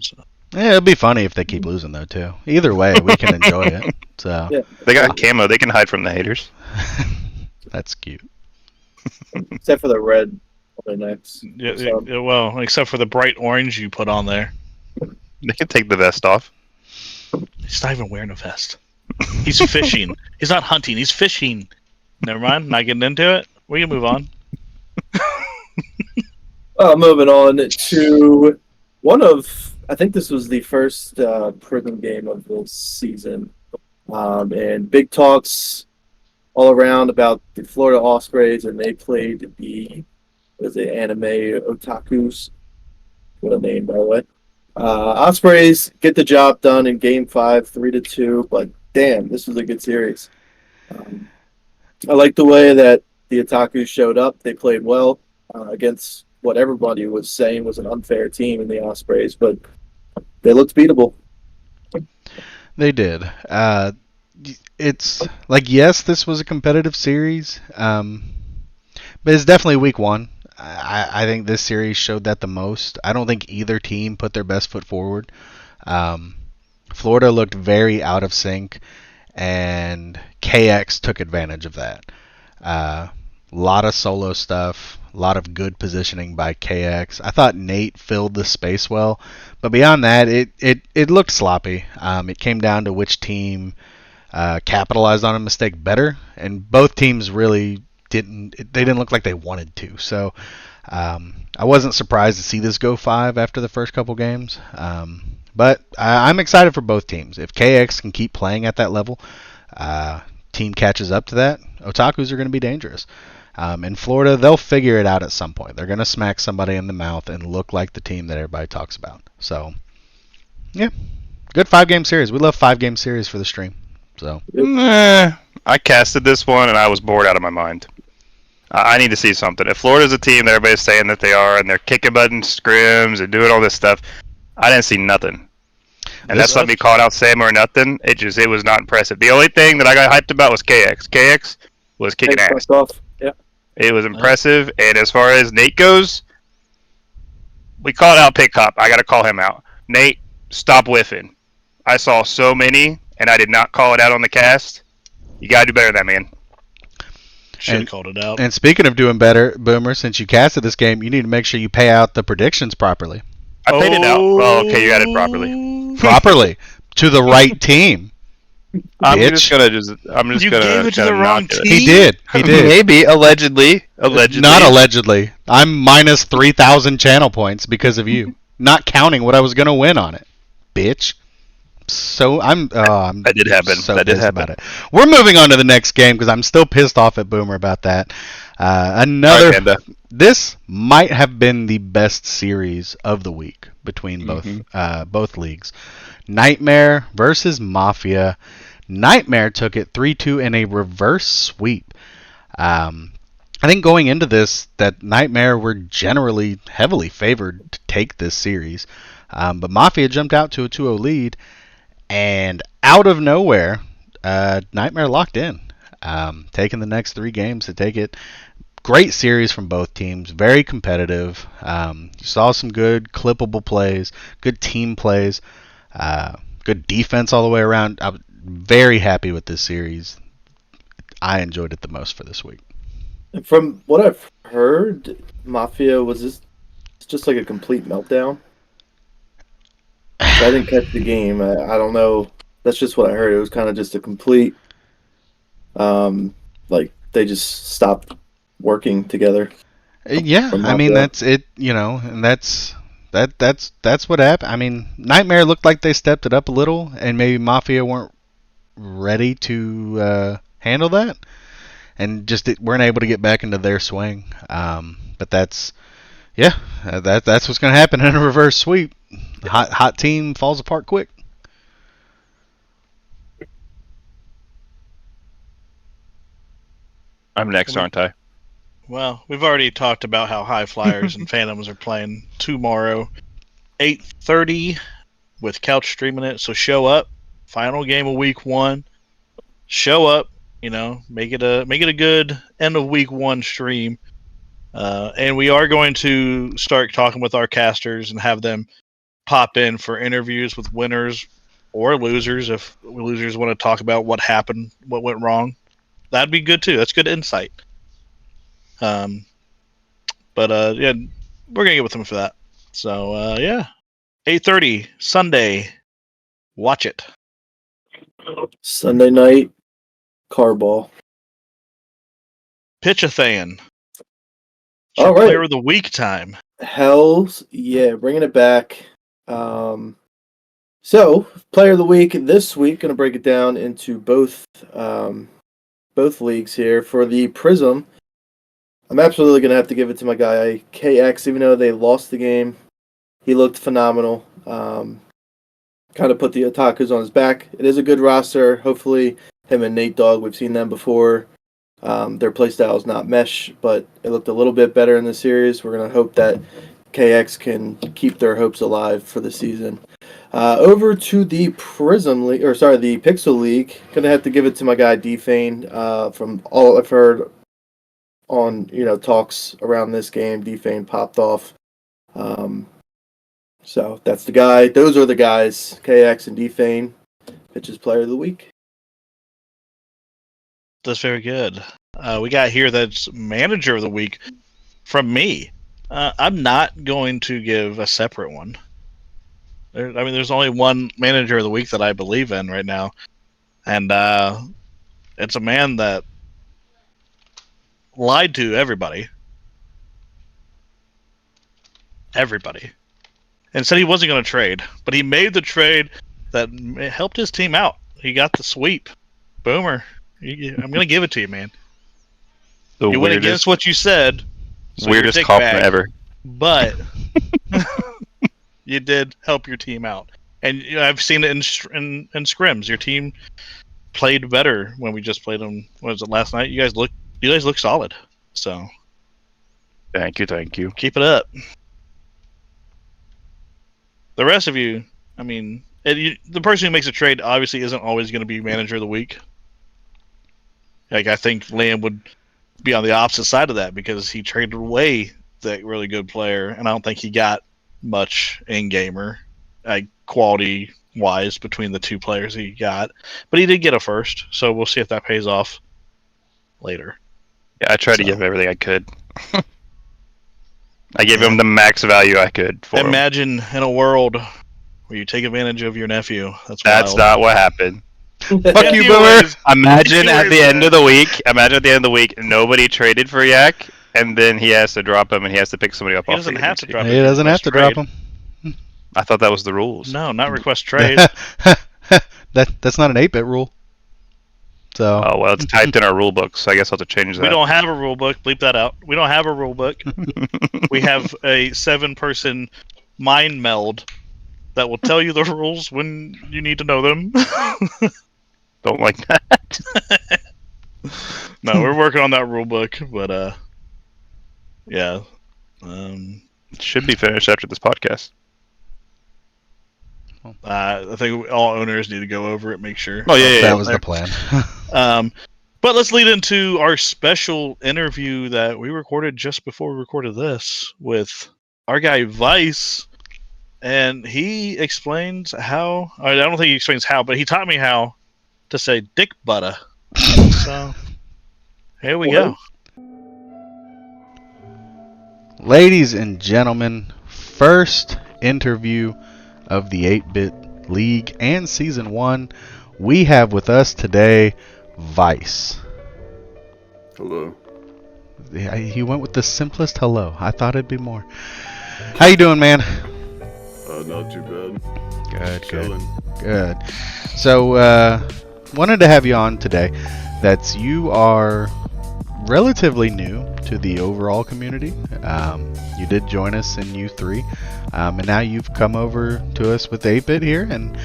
[SPEAKER 3] So.
[SPEAKER 2] Yeah, it'd be funny if they keep losing though too. Either way, we can enjoy it. So
[SPEAKER 5] Yeah.
[SPEAKER 6] They got camo. They can hide from the haters.
[SPEAKER 2] that's cute.
[SPEAKER 5] Except for the red on their necks.
[SPEAKER 3] Yeah, well, except for the bright orange you put on there.
[SPEAKER 6] They can take the vest off.
[SPEAKER 3] He's not even wearing a vest. He's fishing. He's not hunting. He's fishing. Never mind. Not getting into it. We can move on.
[SPEAKER 5] Moving on to one of, I think this was the first Prism game of the season. And big talks all around about the Florida Ospreys, and they played the anime otakus. What a name, by the way. Ospreys get the job done in Game 5, 3-2, but damn, this was a good series. I like the way that the Otakus showed up. They played well against what everybody was saying was an unfair team in the Ospreys, but they looked beatable.
[SPEAKER 2] They did. It's like, yes, this was a competitive series, but it's definitely week 1. I think this series showed that the most. I don't think either team put their best foot forward. Florida looked very out of sync, and KX took advantage of that. A lot of solo stuff, a lot of good positioning by KX. I thought Nate filled the space well, but beyond that, it looked sloppy. It came down to which team capitalized on a mistake better, and both teams really didn't look like they wanted to. So I wasn't surprised to see this go 5 after the first couple games. But I'm excited for both teams. If KX can keep playing at that level, team catches up to that, Otakus are going to be dangerous. In Florida, they'll figure it out at some point. They're going to smack somebody in the mouth and look like the team that everybody talks about. So, yeah, good 5-game series. We love 5-game series for the stream. So
[SPEAKER 6] I casted this one and I was bored out of my mind. I need to see something. If Florida's a team that everybody's saying that they are, and they're kicking button scrims and doing all this stuff, I didn't see nothing. And that's not me calling out Sam or nothing. It was not impressive. The only thing that I got hyped about was KX. KX was kicking ass.
[SPEAKER 5] Yeah.
[SPEAKER 6] It was impressive. And as far as Nate goes, we called out Pick Hop. I got to call him out. Nate, stop whiffing. I saw so many, and I did not call it out on the cast. You got to do better than that, man.
[SPEAKER 3] Should have called it out.
[SPEAKER 2] And speaking of doing better, Boomer, since you casted this game, you need to make sure you pay out the predictions properly.
[SPEAKER 6] I paid it out. Oh, okay, you got it properly.
[SPEAKER 2] Properly. To the right team.
[SPEAKER 6] I'm
[SPEAKER 2] Bitch.
[SPEAKER 6] just gonna
[SPEAKER 3] You gave it to the wrong team.
[SPEAKER 2] He did. He did.
[SPEAKER 6] Maybe allegedly.
[SPEAKER 2] Not allegedly. I'm minus 3,000 channel points because of you. Not counting what I was going to win on it. Bitch. So
[SPEAKER 6] That did happen.
[SPEAKER 2] So
[SPEAKER 6] That did
[SPEAKER 2] pissed
[SPEAKER 6] happen.
[SPEAKER 2] about it. We're moving on to the next game because I'm still pissed off at Boomer about that.
[SPEAKER 6] Sorry, Panda.
[SPEAKER 2] This might have been the best series of the week between both leagues. Nightmare versus Mafia. Nightmare took it 3-2 in a reverse sweep. I think going into this, that Nightmare were generally heavily favored to take this series. But Mafia jumped out to a 2-0 lead, and out of nowhere, Nightmare locked in, taking the next 3 games to take it. great series from both teams, very competitive. You saw some good clippable plays, good team plays, good defense all the way around. I'm very happy with this series. I enjoyed it the most for this week.
[SPEAKER 5] From what I've heard, Mafia was this just like a complete meltdown. So I didn't catch the game. I don't know. That's just what I heard. It was kind of just a complete, like they just stopped working together.
[SPEAKER 2] Yeah,
[SPEAKER 5] From
[SPEAKER 2] I mean
[SPEAKER 5] Mafia.
[SPEAKER 2] that's it, and that's what happened. I mean, Nightmare looked like they stepped it up a little, and maybe Mafia weren't ready to handle that, and just weren't able to get back into their swing. But that's what's going to happen in a reverse sweep. Hot team falls apart quick.
[SPEAKER 6] I'm next, aren't I?
[SPEAKER 3] Well, we've already talked about how High Flyers and Phantoms are playing tomorrow, 8:30, with Couch streaming it. So show up. Final game of week 1. Show up. Make it a good end of week 1 stream. And we are going to start talking with our casters and have them pop in for interviews with winners or losers if losers want to talk about what happened, what went wrong. That'd be good too. That's good insight. But yeah, we're gonna get with them for that. So yeah, 8:30 Sunday. Watch it.
[SPEAKER 5] Sunday night car ball.
[SPEAKER 3] Pitch-a-thon.
[SPEAKER 5] All right.
[SPEAKER 3] Player of the week time.
[SPEAKER 5] Hells yeah, bringing it back. So player of the week this week, gonna break it down into both leagues here. For the Prism, I'm absolutely gonna have to give it to my guy KX, even though they lost the game. He looked phenomenal. Kind of put the Otakus on his back. It is a good roster. Hopefully, him and Nate Dogg, we've seen them before. Their playstyle is not mesh, but it looked a little bit better in the series. We're going to hope that KX can keep their hopes alive for the season. Over to the Prism League, the Pixel League. Going to have to give it to my guy Defane. From all I've heard on talks around this game, Defane popped off. So that's the guy. Those are the guys, KX and Defane. Pitches player of the week.
[SPEAKER 3] That's very good. We got here that's manager of the week from me. I'm not going to give a separate one. There's only one manager of the week that I believe in right now, and it's a man that lied to everybody, and said he wasn't going to trade, but he made the trade that helped his team out. He got the sweep. Boomer. I'm going to give it to you, man. You went against what you said. So
[SPEAKER 6] weirdest compliment ever.
[SPEAKER 3] But you did help your team out. And I've seen it in scrims. Your team played better when we just played them. What was it, last night? You guys look solid. So
[SPEAKER 6] Thank you.
[SPEAKER 3] keep it up. The rest of you, the person who makes a trade obviously isn't always going to be manager of the week. Like, I think Liam would be on the opposite side of that because he traded away that really good player, and I don't think he got much in-gamer, quality-wise, between the two players he got. But he did get a first, so we'll see if that pays off later.
[SPEAKER 6] Yeah, I tried to give him everything I could. I gave him the max value I could for him.
[SPEAKER 3] Imagine in a world where you take advantage of your nephew. That's wild.
[SPEAKER 6] Not what happened.
[SPEAKER 2] Fuck you, Boomer.
[SPEAKER 6] Imagine at the end of the week, nobody traded for Yak, and then he has to drop him, and he has to pick somebody up.
[SPEAKER 3] He doesn't have to drop him.
[SPEAKER 2] He doesn't have to drop him.
[SPEAKER 6] I thought that was the rules.
[SPEAKER 3] No, not request trade.
[SPEAKER 2] That's not an 8-bit rule. So.
[SPEAKER 6] Oh well, it's typed in our rule book, so I guess I'll have to change that.
[SPEAKER 3] We don't have a rule book. Bleep that out. We don't have a rule book. We have a 7-person mind meld that will tell you the rules when you need to know them.
[SPEAKER 6] Don't like that.
[SPEAKER 3] No, we're working on that rule book, but yeah.
[SPEAKER 6] It should be finished after this podcast.
[SPEAKER 3] I think all owners need to go over it, make sure.
[SPEAKER 6] Oh yeah.
[SPEAKER 2] That was the plan.
[SPEAKER 3] But let's lead into our special interview that we recorded just before we recorded this with our guy Vice. And he explains how, I don't think he explains how, but he taught me how to say dick butter. So, here we go.
[SPEAKER 2] Ladies and gentlemen, first interview of the 8-Bit League and Season 1. We have with us today Vice.
[SPEAKER 7] Hello.
[SPEAKER 2] Yeah, he went with the simplest hello. I thought it'd be more. How you doing, man?
[SPEAKER 7] Not too bad.
[SPEAKER 2] Good,
[SPEAKER 7] Chilling.
[SPEAKER 2] good. So, wanted to have you on today. You are relatively new to the overall community. You did join us in U3, and now you've come over to us with 8-Bit here, and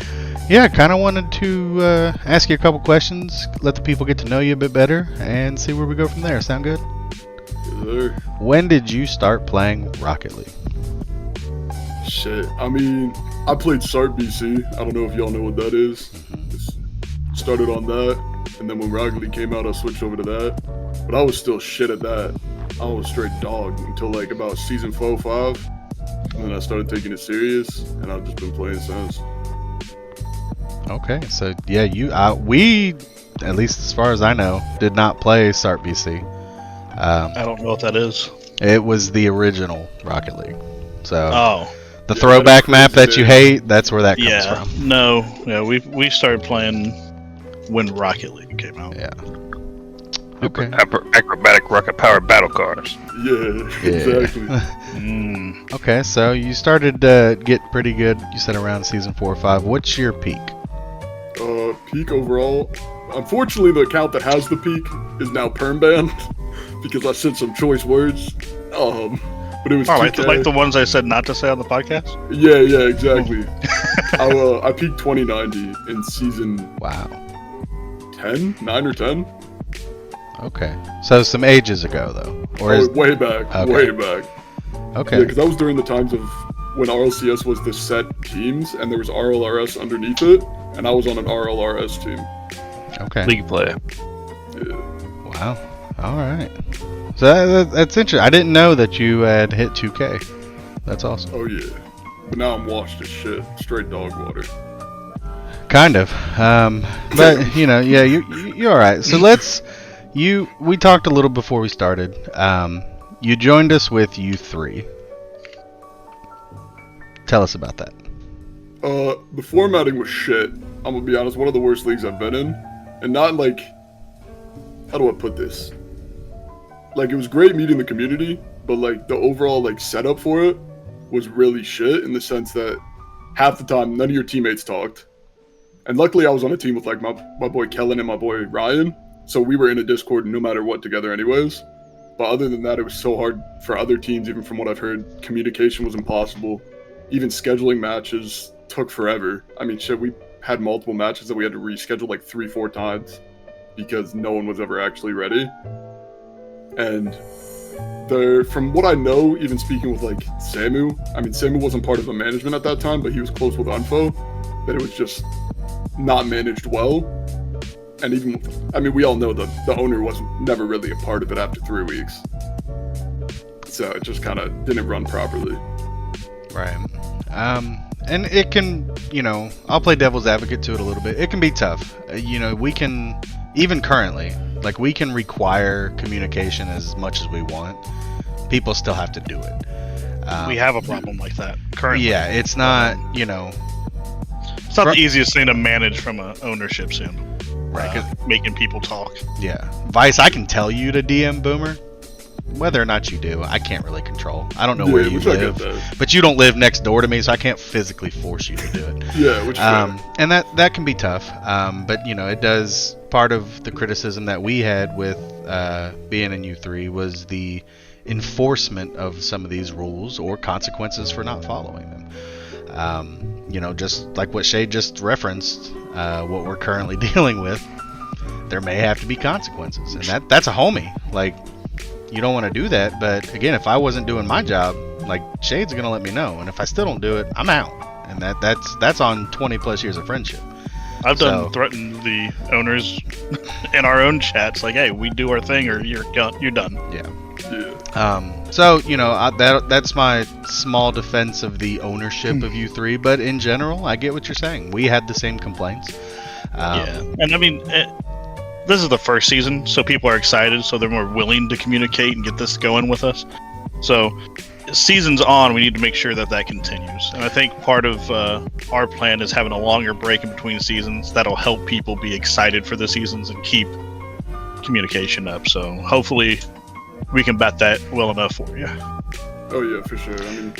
[SPEAKER 2] yeah, kind of wanted to ask you a couple questions, let the people get to know you a bit better, and see where we go from there. Sound good?
[SPEAKER 7] Yes, sir.
[SPEAKER 2] When did you start playing Rocket League?
[SPEAKER 7] Shit. I mean, I played Sart BC. I don't know if y'all know what that is. Just started on that, and then when Rocket League came out, I switched over to that. But I was still shit at that. I was straight dog until like about season 4 or 5. And then I started taking it serious, and I've just been playing since.
[SPEAKER 2] Okay, so yeah, we, at least as far as I know, did not play Sart BC.
[SPEAKER 3] I don't know what that is.
[SPEAKER 2] It was the original Rocket League. So
[SPEAKER 3] Oh,
[SPEAKER 2] the
[SPEAKER 7] Yeah,
[SPEAKER 2] throwback
[SPEAKER 7] that's
[SPEAKER 2] map that
[SPEAKER 7] crazy.
[SPEAKER 2] you hate, that's where that comes
[SPEAKER 3] yeah.
[SPEAKER 2] from.
[SPEAKER 3] No, yeah, we started playing when Rocket League came out.
[SPEAKER 2] Yeah. Okay.
[SPEAKER 6] Acrobatic rocket powered battle cars.
[SPEAKER 7] Yeah, exactly.
[SPEAKER 3] Mm.
[SPEAKER 2] Okay, so you started get pretty good. You said around season 4 or 5. What's your peak?
[SPEAKER 7] Peak overall. Unfortunately, the account that has the peak is now perm banned because I said some choice words. But it was
[SPEAKER 3] Oh,
[SPEAKER 7] 2K.
[SPEAKER 3] like the ones I said not to say on the podcast?
[SPEAKER 7] Yeah, exactly. I peaked 2090 in season
[SPEAKER 2] Wow.
[SPEAKER 7] 10, 9 or 10.
[SPEAKER 2] Okay. So some ages ago though, or is
[SPEAKER 7] Way back,
[SPEAKER 2] Okay.
[SPEAKER 7] way back.
[SPEAKER 2] okay?
[SPEAKER 7] Yeah, because that was during the times of when RLCS was the set teams and there was RLRS underneath it, and I was on an RLRS team.
[SPEAKER 2] Okay.
[SPEAKER 6] League play.
[SPEAKER 7] Yeah.
[SPEAKER 2] Wow. All right. So that's interesting. I didn't know that you had hit 2K. That's awesome.
[SPEAKER 7] Oh yeah. But now I'm washed as shit. Straight dog water.
[SPEAKER 2] Kind of. But yeah, you're all right. So we talked a little before we started. You joined us with U3. Tell us about that.
[SPEAKER 7] The formatting was shit. I'm gonna be honest, one of the worst leagues I've been in. And not like, how do I put this? Like, it was great meeting the community, but like the overall like setup for it was really shit in the sense that half the time none of your teammates talked. And luckily I was on a team with like my boy Kellen and my boy Ryan, so we were in a Discord no matter what together anyways. But other than that, it was so hard for other teams. Even from what I've heard, communication was impossible. Even scheduling matches took forever. I mean, shit, we had multiple matches that we had to reschedule like 3-4 times because no one was ever actually ready. And from what I know, even speaking with like Samu, I mean, Samu wasn't part of the management at that time, but he was close with Unfo, that it was just not managed well. And even, I mean, we all know that the owner was never really a part of it after 3 weeks. So it just kind of didn't run properly.
[SPEAKER 2] Right. And it can, I'll play devil's advocate to it a little bit. It can be tough. We can, even currently, like we can require communication as much as we want. People still have to do it.
[SPEAKER 3] We have a problem like that currently.
[SPEAKER 2] Yeah, it's not,
[SPEAKER 3] It's not the easiest thing to manage from an ownership standpoint.
[SPEAKER 2] Right.
[SPEAKER 3] Making people talk.
[SPEAKER 2] Yeah. Vice, I can tell you to DM Boomer. Whether or not you do, I can't really control. I don't know where you
[SPEAKER 7] which I get
[SPEAKER 2] live,
[SPEAKER 7] that.
[SPEAKER 2] but you don't live next door to me, so I can't physically force you to do it.
[SPEAKER 7] Yeah, which is fair.
[SPEAKER 2] And that can be tough. But it does. Part of the criticism that we had with being in U3 was the enforcement of some of these rules or consequences for not following them. Just like what Shay just referenced, what we're currently dealing with, there may have to be consequences, and that's a homie. Like, you don't want to do that, but again, if I wasn't doing my job, like, Shade's gonna let me know, and if I still don't do it, I'm out, and that's on 20 plus years of friendship.
[SPEAKER 3] I've done
[SPEAKER 2] So-
[SPEAKER 3] threatened the owners in our own chats, like, "Hey, we do our thing, or you're done."
[SPEAKER 7] Yeah.
[SPEAKER 2] So that's my small defense of the ownership of you three. But in general, I get what you're saying. We had the same complaints.
[SPEAKER 3] Yeah, and I mean, this is the first season, so people are excited, so they're more willing to communicate and get this going with us. So, seasons on, we need to make sure that continues. And I think part of our plan is having a longer break in between seasons. That'll help people be excited for the seasons and keep communication up. So, hopefully, we can bet that well enough for you.
[SPEAKER 7] Oh yeah, for sure. I mean,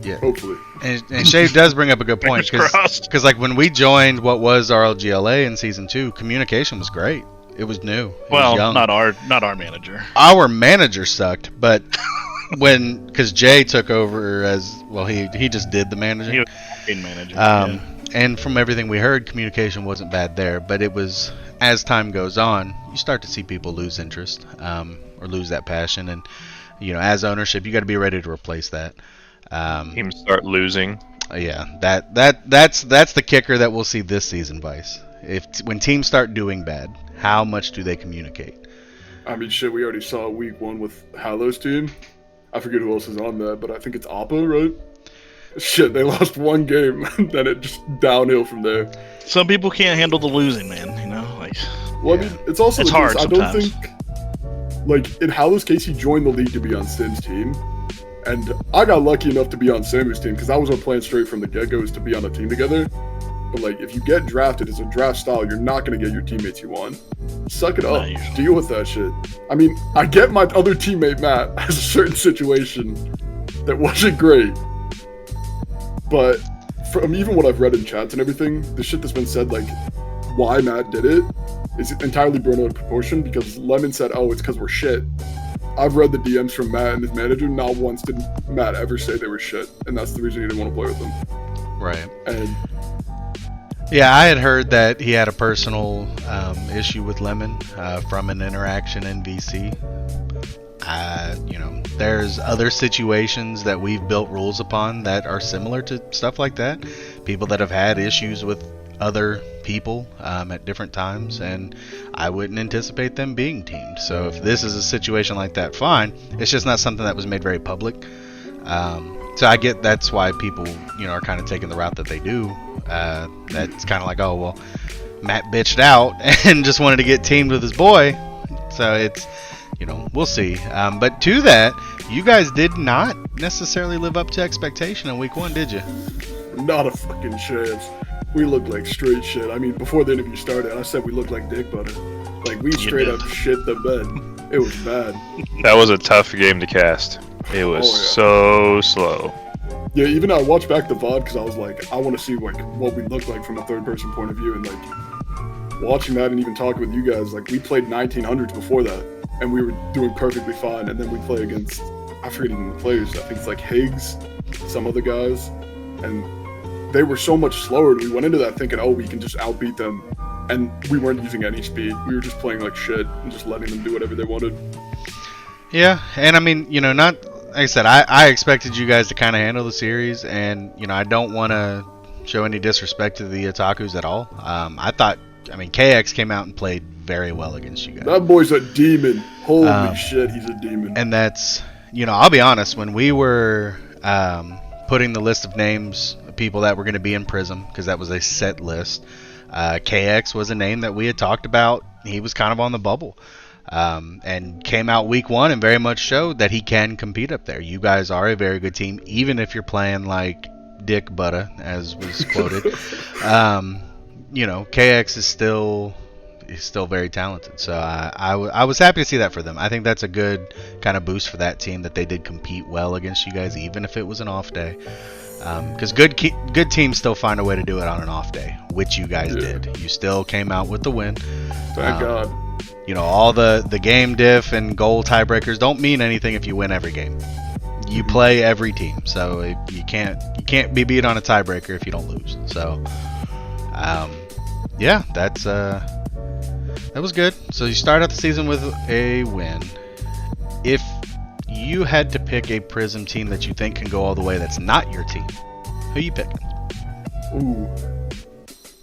[SPEAKER 2] Yeah.
[SPEAKER 7] hopefully.
[SPEAKER 2] And Shave does bring up a good point
[SPEAKER 3] Fingers crossed.
[SPEAKER 2] because like when we joined what was RLGLA in season 2, communication was great. It was new. It was young.
[SPEAKER 3] not our manager.
[SPEAKER 2] Our manager sucked, but because Jay took over as well, he just did the managing.
[SPEAKER 3] He was main manager.
[SPEAKER 2] And from everything we heard, communication wasn't bad there. But it was, as time goes on, you start to see people lose interest or lose that passion, and as ownership, you got to be ready to replace that.
[SPEAKER 6] Teams start losing.
[SPEAKER 2] Yeah, that's the kicker that we'll see this season, Vice. When teams start doing bad, how much do they communicate?
[SPEAKER 7] I mean, shit, we already saw week 1 with Halo's team. I forget who else is on that, but I think it's Appa, right? Shit, they lost one game, then it just downhill from there.
[SPEAKER 3] Some people can't handle the losing, man.
[SPEAKER 7] Well, I mean, it's also
[SPEAKER 3] It's
[SPEAKER 7] the case,
[SPEAKER 3] hard
[SPEAKER 7] I don't
[SPEAKER 3] sometimes.
[SPEAKER 7] think, like, in Halo's case, he joined the league to be on Sin's team. And I got lucky enough to be on Samu's team, because that was our plan straight from the get-go, is to be on a team together. But, like, if you get drafted as a draft style, you're not going to get your teammates you want. Suck it up.
[SPEAKER 3] Not usually.
[SPEAKER 7] Deal with that shit. I mean, I get my other teammate, Matt, has a certain situation that wasn't great. But from even what I've read in chats and everything, the shit that's been said, like, why Matt did it, is entirely blown out of proportion, because Lemon said, oh, it's because we're shit. I've read the DMs from Matt and his manager. Not once did Matt ever say they were shit, and that's the reason he didn't want to play with them.
[SPEAKER 2] Right.
[SPEAKER 7] And
[SPEAKER 2] Yeah, I had heard that he had a personal issue with Lemon from an interaction in VC. There's other situations that we've built rules upon that are similar to stuff like that. People that have had issues with other people at different times, and I wouldn't anticipate them being teamed. So if this is a situation like that, fine. It's just not something that was made very public. So I get that's why people, are kind of taking the route that they do. That's kind of like, oh, well, Matt bitched out and just wanted to get teamed with his boy. So it's, we'll see. But to that, you guys did not necessarily live up to expectation in week 1, did you?
[SPEAKER 7] not a fucking chance. We looked like straight shit. I mean, before the interview started, I said we looked like dick butter. Like, we straight up shit the bed. It was bad.
[SPEAKER 6] That was a tough game to cast. It was so slow.
[SPEAKER 7] Yeah, even I watched back the VOD because I was like, I want to see like what we look like from a third-person point of view, and like watching that and even talking with you guys, like we played 1900s before that, and we were doing perfectly fine, and then we play against, I forget even the players, I think it's like Higgs, some other guys, and they were so much slower, and we went into that thinking, oh, we can just outbeat them, and we weren't using any speed. We were just playing like shit and just letting them do whatever they wanted.
[SPEAKER 2] Yeah, and I mean, you know, not like I said, I expected you guys to kind of handle the series, and you know, I don't want to show any disrespect to the Otakus at all. I mean, KX came out and played very well against you guys.
[SPEAKER 7] That boy's a demon. Holy shit, he's a demon.
[SPEAKER 2] And that's, you know, I'll be honest, when we were putting the list of names of people that were going to be in Prism, because that was a set list, KX was a name that we had talked about. He was kind of on the bubble. And came out week one and very much showed that he can compete up there. You guys are a very good team, even if you're playing like Dick Butter, as was quoted. You know, KX is still very talented. So I was happy to see that for them. I think that's a good kind of boost for that team, that they did compete well against you guys, even if it was an off day. Because good teams still find a way to do it on an off day, which you guys did. You still came out with the win.
[SPEAKER 7] Thank God.
[SPEAKER 2] You know, all the game diff and goal tiebreakers don't mean anything if you win every game. You play every team, so you can't be beat on a tiebreaker if you don't lose. So, yeah, that was good. So you start out the season with a win. If you had to pick a Prism team that you think can go all the way, that's not your team, who you picking?
[SPEAKER 7] Ooh.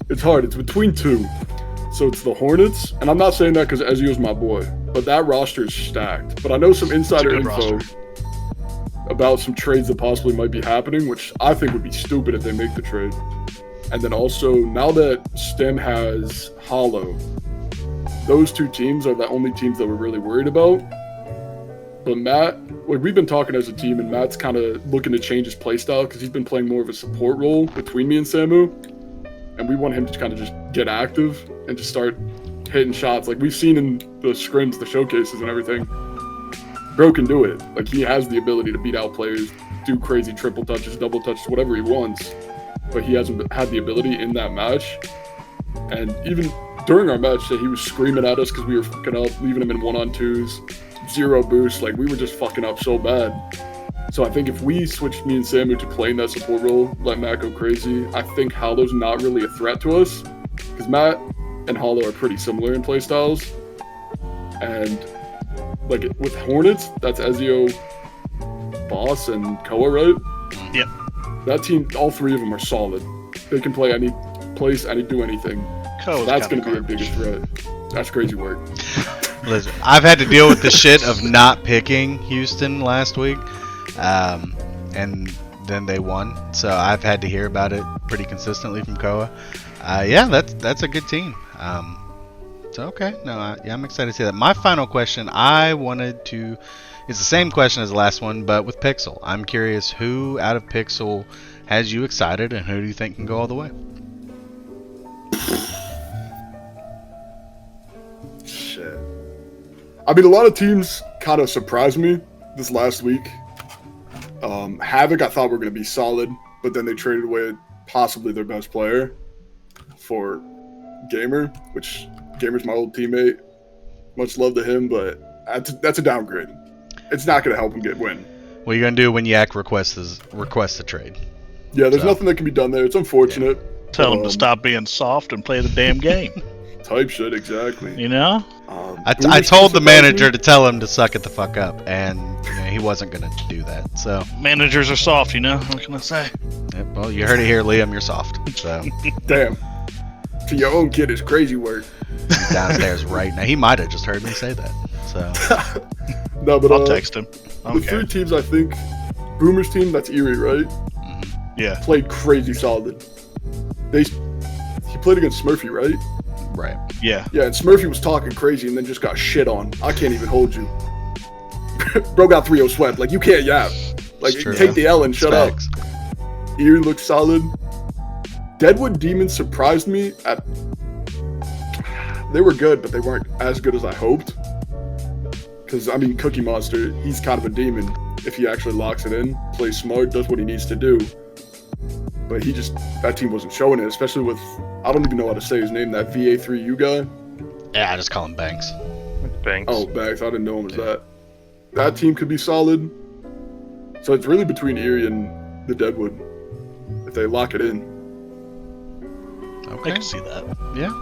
[SPEAKER 7] It's hard. It's between two. So it's the Hornets, and I'm not saying that because Ezio's my boy, but that roster is stacked. But I know some insider
[SPEAKER 3] good
[SPEAKER 7] info about some trades that possibly might be happening, which I think would be stupid if they make the trade. And then also, now that Stem has Hollow, those two teams are the only teams that we're really worried about. But Matt, like, we've been talking as a team, and Matt's kind of looking to change his playstyle because he's been playing more of a support role between me and Samu. And we want him to kind of just get active and just start hitting shots. Like we've seen in the scrims, the showcases and everything. Bro can do it. Like he has the ability to beat out players, do crazy triple touches, double touches, whatever he wants. But he hasn't had the ability in that match. And even during our match, he was screaming at us because we were fucking up, leaving him in 1-on-2s, 0 boost. Like we were just fucking up so bad. So I think if we switched me and Samu to playing that support role, let Matt go crazy, I think Hollow's not really a threat to us. Because Matt and Hollow are pretty similar in playstyles. And like with Hornets, that's Ezio, Boss, and Koa, right?
[SPEAKER 3] Yep.
[SPEAKER 7] That team, all three of them are solid. They can play any place, do anything. So that's going to be our biggest threat. That's crazy work.
[SPEAKER 2] Listen, I've had to deal with the shit of not picking Houston last week. And then they won, so I've had to hear about it pretty consistently from Koa. Yeah, that's a good team. So okay, I'm excited to see that. My final question, it's the same question as the last one, but with Pixel. I'm curious who out of Pixel has you excited, and who do you think can go all the way?
[SPEAKER 7] Shit. I mean, a lot of teams kind of surprised me this last week. Havoc, I thought were going to be solid, but then they traded away possibly their best player for Gamer, which Gamer's my old teammate. Much love to him, but that's a downgrade. It's not going to help him win.
[SPEAKER 2] What are you going to do when Yak requests the trade?
[SPEAKER 7] Yeah, there's nothing that can be done there. It's unfortunate.
[SPEAKER 3] Yeah. Tell him to stop being soft and play the damn game.
[SPEAKER 7] Type shit, exactly.
[SPEAKER 3] You know?
[SPEAKER 2] I told the manager to tell him to suck it the fuck up, and he wasn't going to do that. So
[SPEAKER 3] managers are soft, you know? What can I say?
[SPEAKER 2] Yep, well, you heard it here, Liam. You're soft. So
[SPEAKER 7] damn. To your own kid is crazy work.
[SPEAKER 2] He's downstairs right now. He might have just heard me say that. So
[SPEAKER 7] no, but
[SPEAKER 3] I'll text him.
[SPEAKER 7] The three teams, I think, Boomer's team, that's Erie, right?
[SPEAKER 2] Mm-hmm.
[SPEAKER 3] Yeah.
[SPEAKER 7] Played crazy solid. He played against Smurfy, right?
[SPEAKER 2] Right.
[SPEAKER 3] Yeah.
[SPEAKER 7] Yeah, and Smurfy was talking crazy and then just got shit on. I can't even hold you. Bro got 3-0 swept. Like, you can't yap. Like, take the L and shut up. Erie looked solid. Deadwood Demons surprised me. They were good, but they weren't as good as I hoped. Because, I mean, Cookie Monster, he's kind of a demon. If he actually locks it in, plays smart, does what he needs to do. But that team wasn't showing it, especially with, I don't even know how to say his name, that VA3U guy.
[SPEAKER 2] Yeah, I just call him Banks.
[SPEAKER 6] Banks.
[SPEAKER 7] Oh, Banks, I didn't know him as that. That team could be solid. So it's really between Erie and the Deadwood, if they lock it in.
[SPEAKER 2] Okay.
[SPEAKER 3] I can see that.
[SPEAKER 2] Yeah.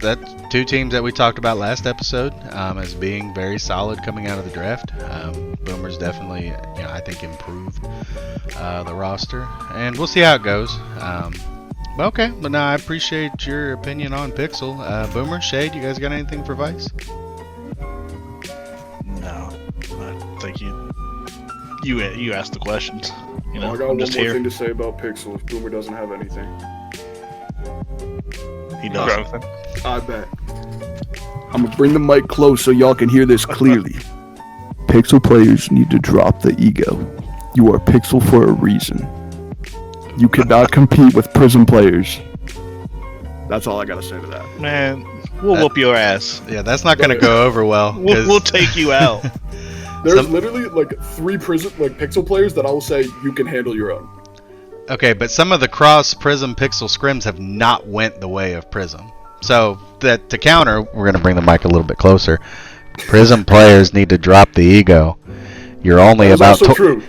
[SPEAKER 2] That's two teams that we talked about last episode as being very solid coming out of the draft. Boomer's definitely, I think improved the roster, and we'll see how it goes. But no, I appreciate your opinion on Pixel. Boomer, Shade, you guys got anything for Vice?
[SPEAKER 3] No, I think you asked the questions.
[SPEAKER 7] I got one more thing to say about Pixel if Boomer doesn't have anything.
[SPEAKER 3] He doesn't.
[SPEAKER 7] I bet. I'm going to bring the mic close so y'all can hear this clearly. Pixel players need to drop the ego. You are Pixel for a reason. You cannot compete with Prism players. That's all I got to say to that.
[SPEAKER 3] Man, we'll whoop your ass.
[SPEAKER 2] Yeah, that's not going to go over well.
[SPEAKER 3] We'll take you out.
[SPEAKER 7] There's literally like 3 Pixel players that I will say you can handle your own.
[SPEAKER 2] Okay, but some of the cross Prism Pixel scrims have not went the way of Prism. So that to counter, we're going to bring the mic a little bit closer. Prism players need to drop the ego. You're only about 20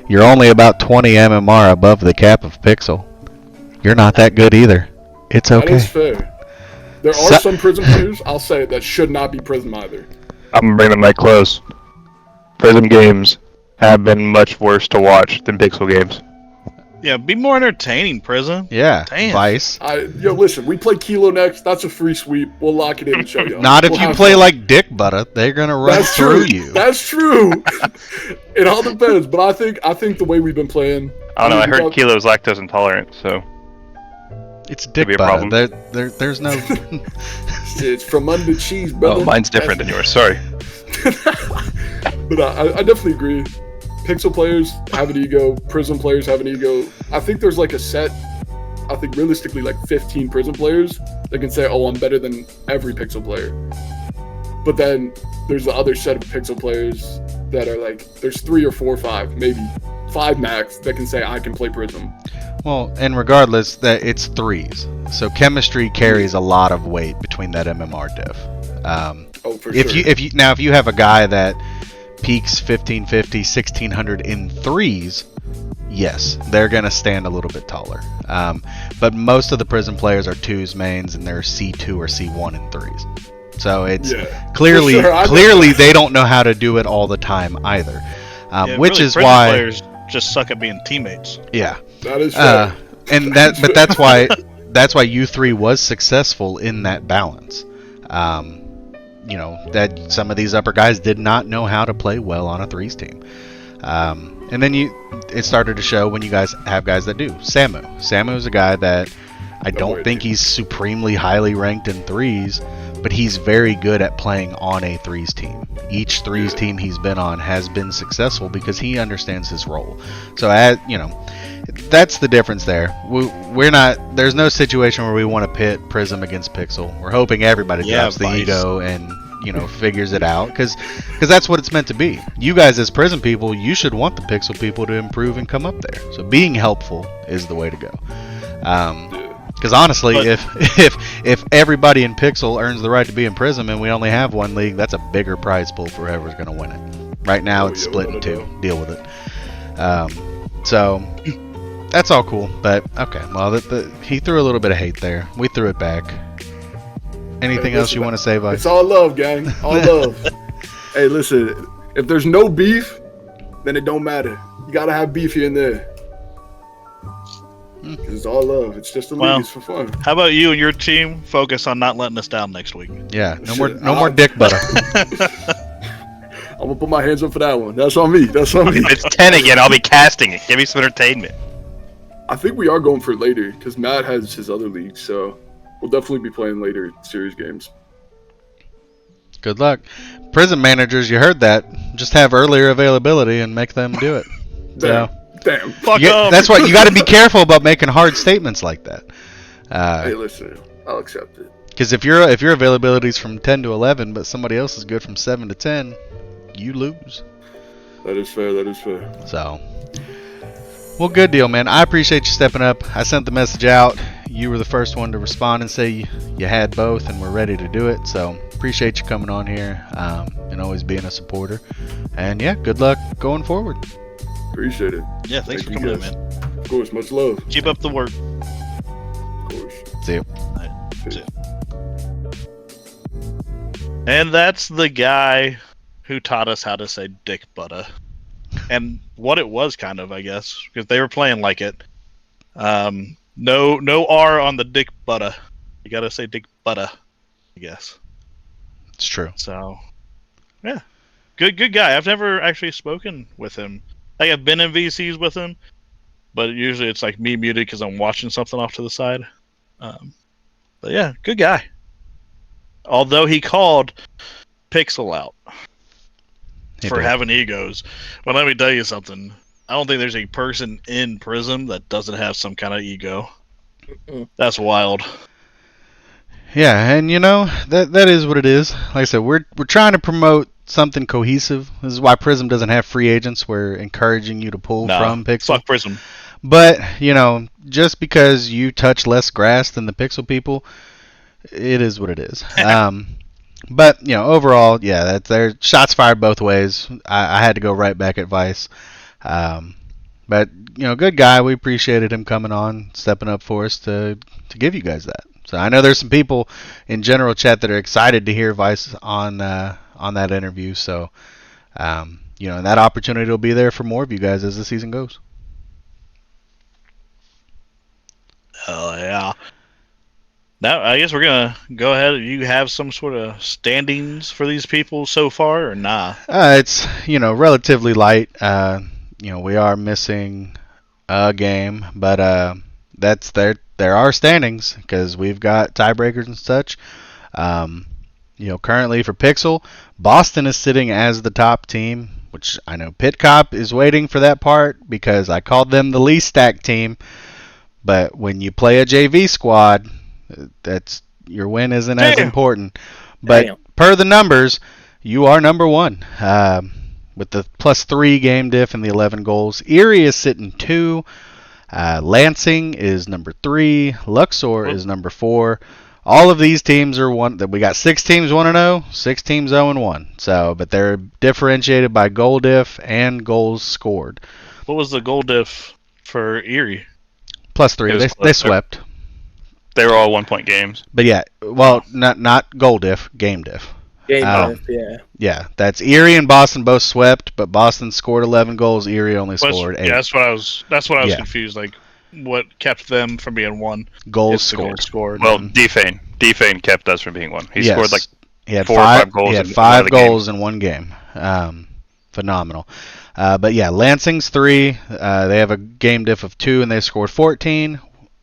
[SPEAKER 2] MMR above the cap of Pixel. You're not that good either. It's okay.
[SPEAKER 7] That is fair. There are some Prism players, I'll say, that should not be Prism either.
[SPEAKER 6] I'm going to bring the mic close. Prism games have been much worse to watch than Pixel games.
[SPEAKER 3] Yeah, be more entertaining, Prism.
[SPEAKER 2] Yeah,
[SPEAKER 3] Damn.
[SPEAKER 2] Vice.
[SPEAKER 7] Listen, we play Kilo next. That's a free sweep. We'll lock it in and show y'all.
[SPEAKER 2] Not if
[SPEAKER 7] We'll
[SPEAKER 2] you
[SPEAKER 7] have
[SPEAKER 2] play
[SPEAKER 7] fun.
[SPEAKER 2] like Dick Butter. They're gonna run
[SPEAKER 7] That's
[SPEAKER 2] through
[SPEAKER 7] true.
[SPEAKER 2] you.
[SPEAKER 7] That's true. It all depends, but I think the way we've been playing.
[SPEAKER 6] I don't know. I
[SPEAKER 7] we
[SPEAKER 6] heard
[SPEAKER 7] got-
[SPEAKER 6] Kilo's lactose intolerant, so
[SPEAKER 2] It's Dick
[SPEAKER 6] be a
[SPEAKER 2] Butter.
[SPEAKER 6] problem.
[SPEAKER 2] There's no.
[SPEAKER 7] It's from under cheese, brother.
[SPEAKER 6] oh, mine's different than yours. Sorry.
[SPEAKER 7] But I definitely agree. Pixel players have an ego. Prism players have an ego. I think there's like a set. I think realistically like 15 Prism players that can say, "Oh, I'm better than every Pixel player." But then there's the other set of Pixel players that are like, there's 3 or 4 or 5, maybe 5 max that can say, "I can play Prism."
[SPEAKER 2] Well, and regardless, that it's threes, so chemistry carries a lot of weight between that MMR diff.
[SPEAKER 7] Oh, for
[SPEAKER 2] If
[SPEAKER 7] sure.
[SPEAKER 2] if you have a guy that peaks 1550, 1600 in threes, yes, they're gonna stand a little bit taller. But most of the Prism players are twos mains, and they're C2 or C1 in threes. So it's
[SPEAKER 7] Yeah.
[SPEAKER 2] clearly
[SPEAKER 7] For sure, I know
[SPEAKER 2] clearly
[SPEAKER 7] that.
[SPEAKER 2] they don't know how to do it all the time either.
[SPEAKER 3] Yeah,
[SPEAKER 2] Which
[SPEAKER 3] really,
[SPEAKER 2] is
[SPEAKER 3] Prism
[SPEAKER 2] why,
[SPEAKER 3] players just suck at being teammates.
[SPEAKER 2] yeah.
[SPEAKER 7] That is fair.
[SPEAKER 2] But that's why U3 was successful in that balance. That some of these upper guys did not know how to play well on a threes team. And then it started to show when you guys have guys that do. Samu is a guy that I don't think he's supremely highly ranked in threes, but he's very good at playing on a threes team. Each threes team he's been on has been successful because he understands his role. So that's the difference there. We're not. There's no situation where we want to pit Prism against Pixel. We're hoping everybody drops the
[SPEAKER 3] Vice.
[SPEAKER 2] ego and figures it out, because that's what it's meant to be. You guys as Prism people, you should want the Pixel people to improve and come up there. So being helpful is the way to go. Because honestly, if everybody in Pixel earns the right to be in Prism and we only have one league, that's a bigger prize pool for whoever's going to win it. Right now, it's split in two. Deal with it. So that's all cool. But okay, well, he threw a little bit of hate there. We threw it back. Anything else you want to say, Vice?
[SPEAKER 7] It's all love, gang. All love. Hey, listen. If there's no beef, then it don't matter. You gotta have beef here and there. 'Cause it's all love. It's just a league. It's for fun.
[SPEAKER 3] How about you and your team focus on not letting us down next week?
[SPEAKER 2] Yeah, no
[SPEAKER 7] Shit,
[SPEAKER 2] more dick butter.
[SPEAKER 7] I'm gonna put my hands up for that one. That's on me. That's on me.
[SPEAKER 6] If it's 10 again, I'll be casting it. Give me some entertainment.
[SPEAKER 7] I think we are going for it later because Matt has his other league, so we'll definitely be playing later series games.
[SPEAKER 2] Good luck. Prism managers, you heard that. Just have earlier availability and make them do it.
[SPEAKER 7] Damn.
[SPEAKER 2] So,
[SPEAKER 7] Damn.
[SPEAKER 3] Fuck
[SPEAKER 2] yeah,
[SPEAKER 3] up.
[SPEAKER 2] that's why you got to be careful about making hard statements like that.
[SPEAKER 7] Hey, listen. I'll accept it.
[SPEAKER 2] Because if your availability is from 10 to 11, but somebody else is good from 7 to 10, you lose.
[SPEAKER 7] That is fair. That is fair.
[SPEAKER 2] So, well, good deal, man. I appreciate you stepping up. I sent the message out. You were the first one to respond and say you had both and were ready to do it. So, appreciate you coming on here and always being a supporter. And yeah, good luck going forward.
[SPEAKER 7] Appreciate it.
[SPEAKER 3] Yeah, thanks for
[SPEAKER 7] Thank
[SPEAKER 3] coming
[SPEAKER 7] you,
[SPEAKER 3] in,
[SPEAKER 7] guys.
[SPEAKER 3] man.
[SPEAKER 7] Of course. Much love.
[SPEAKER 3] Keep up the work.
[SPEAKER 7] Of course.
[SPEAKER 2] See you.
[SPEAKER 3] And that's the guy who taught us how to say dick butter. And what it was, kind of, I guess, because they were playing like it. No R on the dick butter. You gotta say dick butter, I guess.
[SPEAKER 2] It's true.
[SPEAKER 3] So, yeah, good guy. I've never actually spoken with him. Like, I've been in VCs with him, but usually it's like me muted because I'm watching something off to the side. But yeah, good guy. Although he called Pixel out for having egos. But let me tell you something. I don't think there's a person in Prism that doesn't have some kind of ego. That's wild.
[SPEAKER 2] Yeah, and that is what it is. Like I said, we're trying to promote something cohesive. This is why Prism doesn't have free agents. We're encouraging you to pull from Pixel.
[SPEAKER 3] Fuck Prism.
[SPEAKER 2] But, just because you touch less grass than the Pixel people, it is what it is. But, overall, yeah, there's shots fired both ways. I had to go right back at Vice. But, good guy. We appreciated him coming on, stepping up for us to give you guys that. So I know there's some people in general chat that are excited to hear Vice on that interview. So, and that opportunity will be there for more of you guys as the season goes.
[SPEAKER 3] Hell yeah. Now, I guess we're going to go ahead. You have some sort of standings for these people so far, or nah?
[SPEAKER 2] It's relatively light. We are missing a game, but that's there are standings because we've got tiebreakers and such. Currently for Pixel, Boston is sitting as the top team, which I know Pitcop is waiting for that part because I called them the least stacked team. But when you play a JV squad, that's your win isn't as important. But per the numbers, you are number one with the +3 game diff and the 11 goals. Erie is sitting 2. Lansing is number 3. Luxor is number 4. All of these teams are one. That we got 6 teams 1-0, 6 teams 0-1. So, but they're differentiated by goal diff and goals scored.
[SPEAKER 3] What was the goal diff for Erie?
[SPEAKER 2] +3. They swept.
[SPEAKER 6] They were all 1-point games.
[SPEAKER 2] But yeah, well, not goal diff, game diff.
[SPEAKER 5] Game diff, yeah.
[SPEAKER 2] Yeah, that's Erie and Boston both swept, but Boston scored 11 goals. Erie only scored 8.
[SPEAKER 3] Yeah, that's what I was confused. Like, what kept them from being one?
[SPEAKER 2] Goals scored.
[SPEAKER 6] Well, Defane kept us from being one. He scored like
[SPEAKER 2] he had
[SPEAKER 6] 4 or 5 goals.
[SPEAKER 2] He had 5 goals in one game. Phenomenal. But yeah, Lansing's 3. They have a game diff of 2, and they scored 14.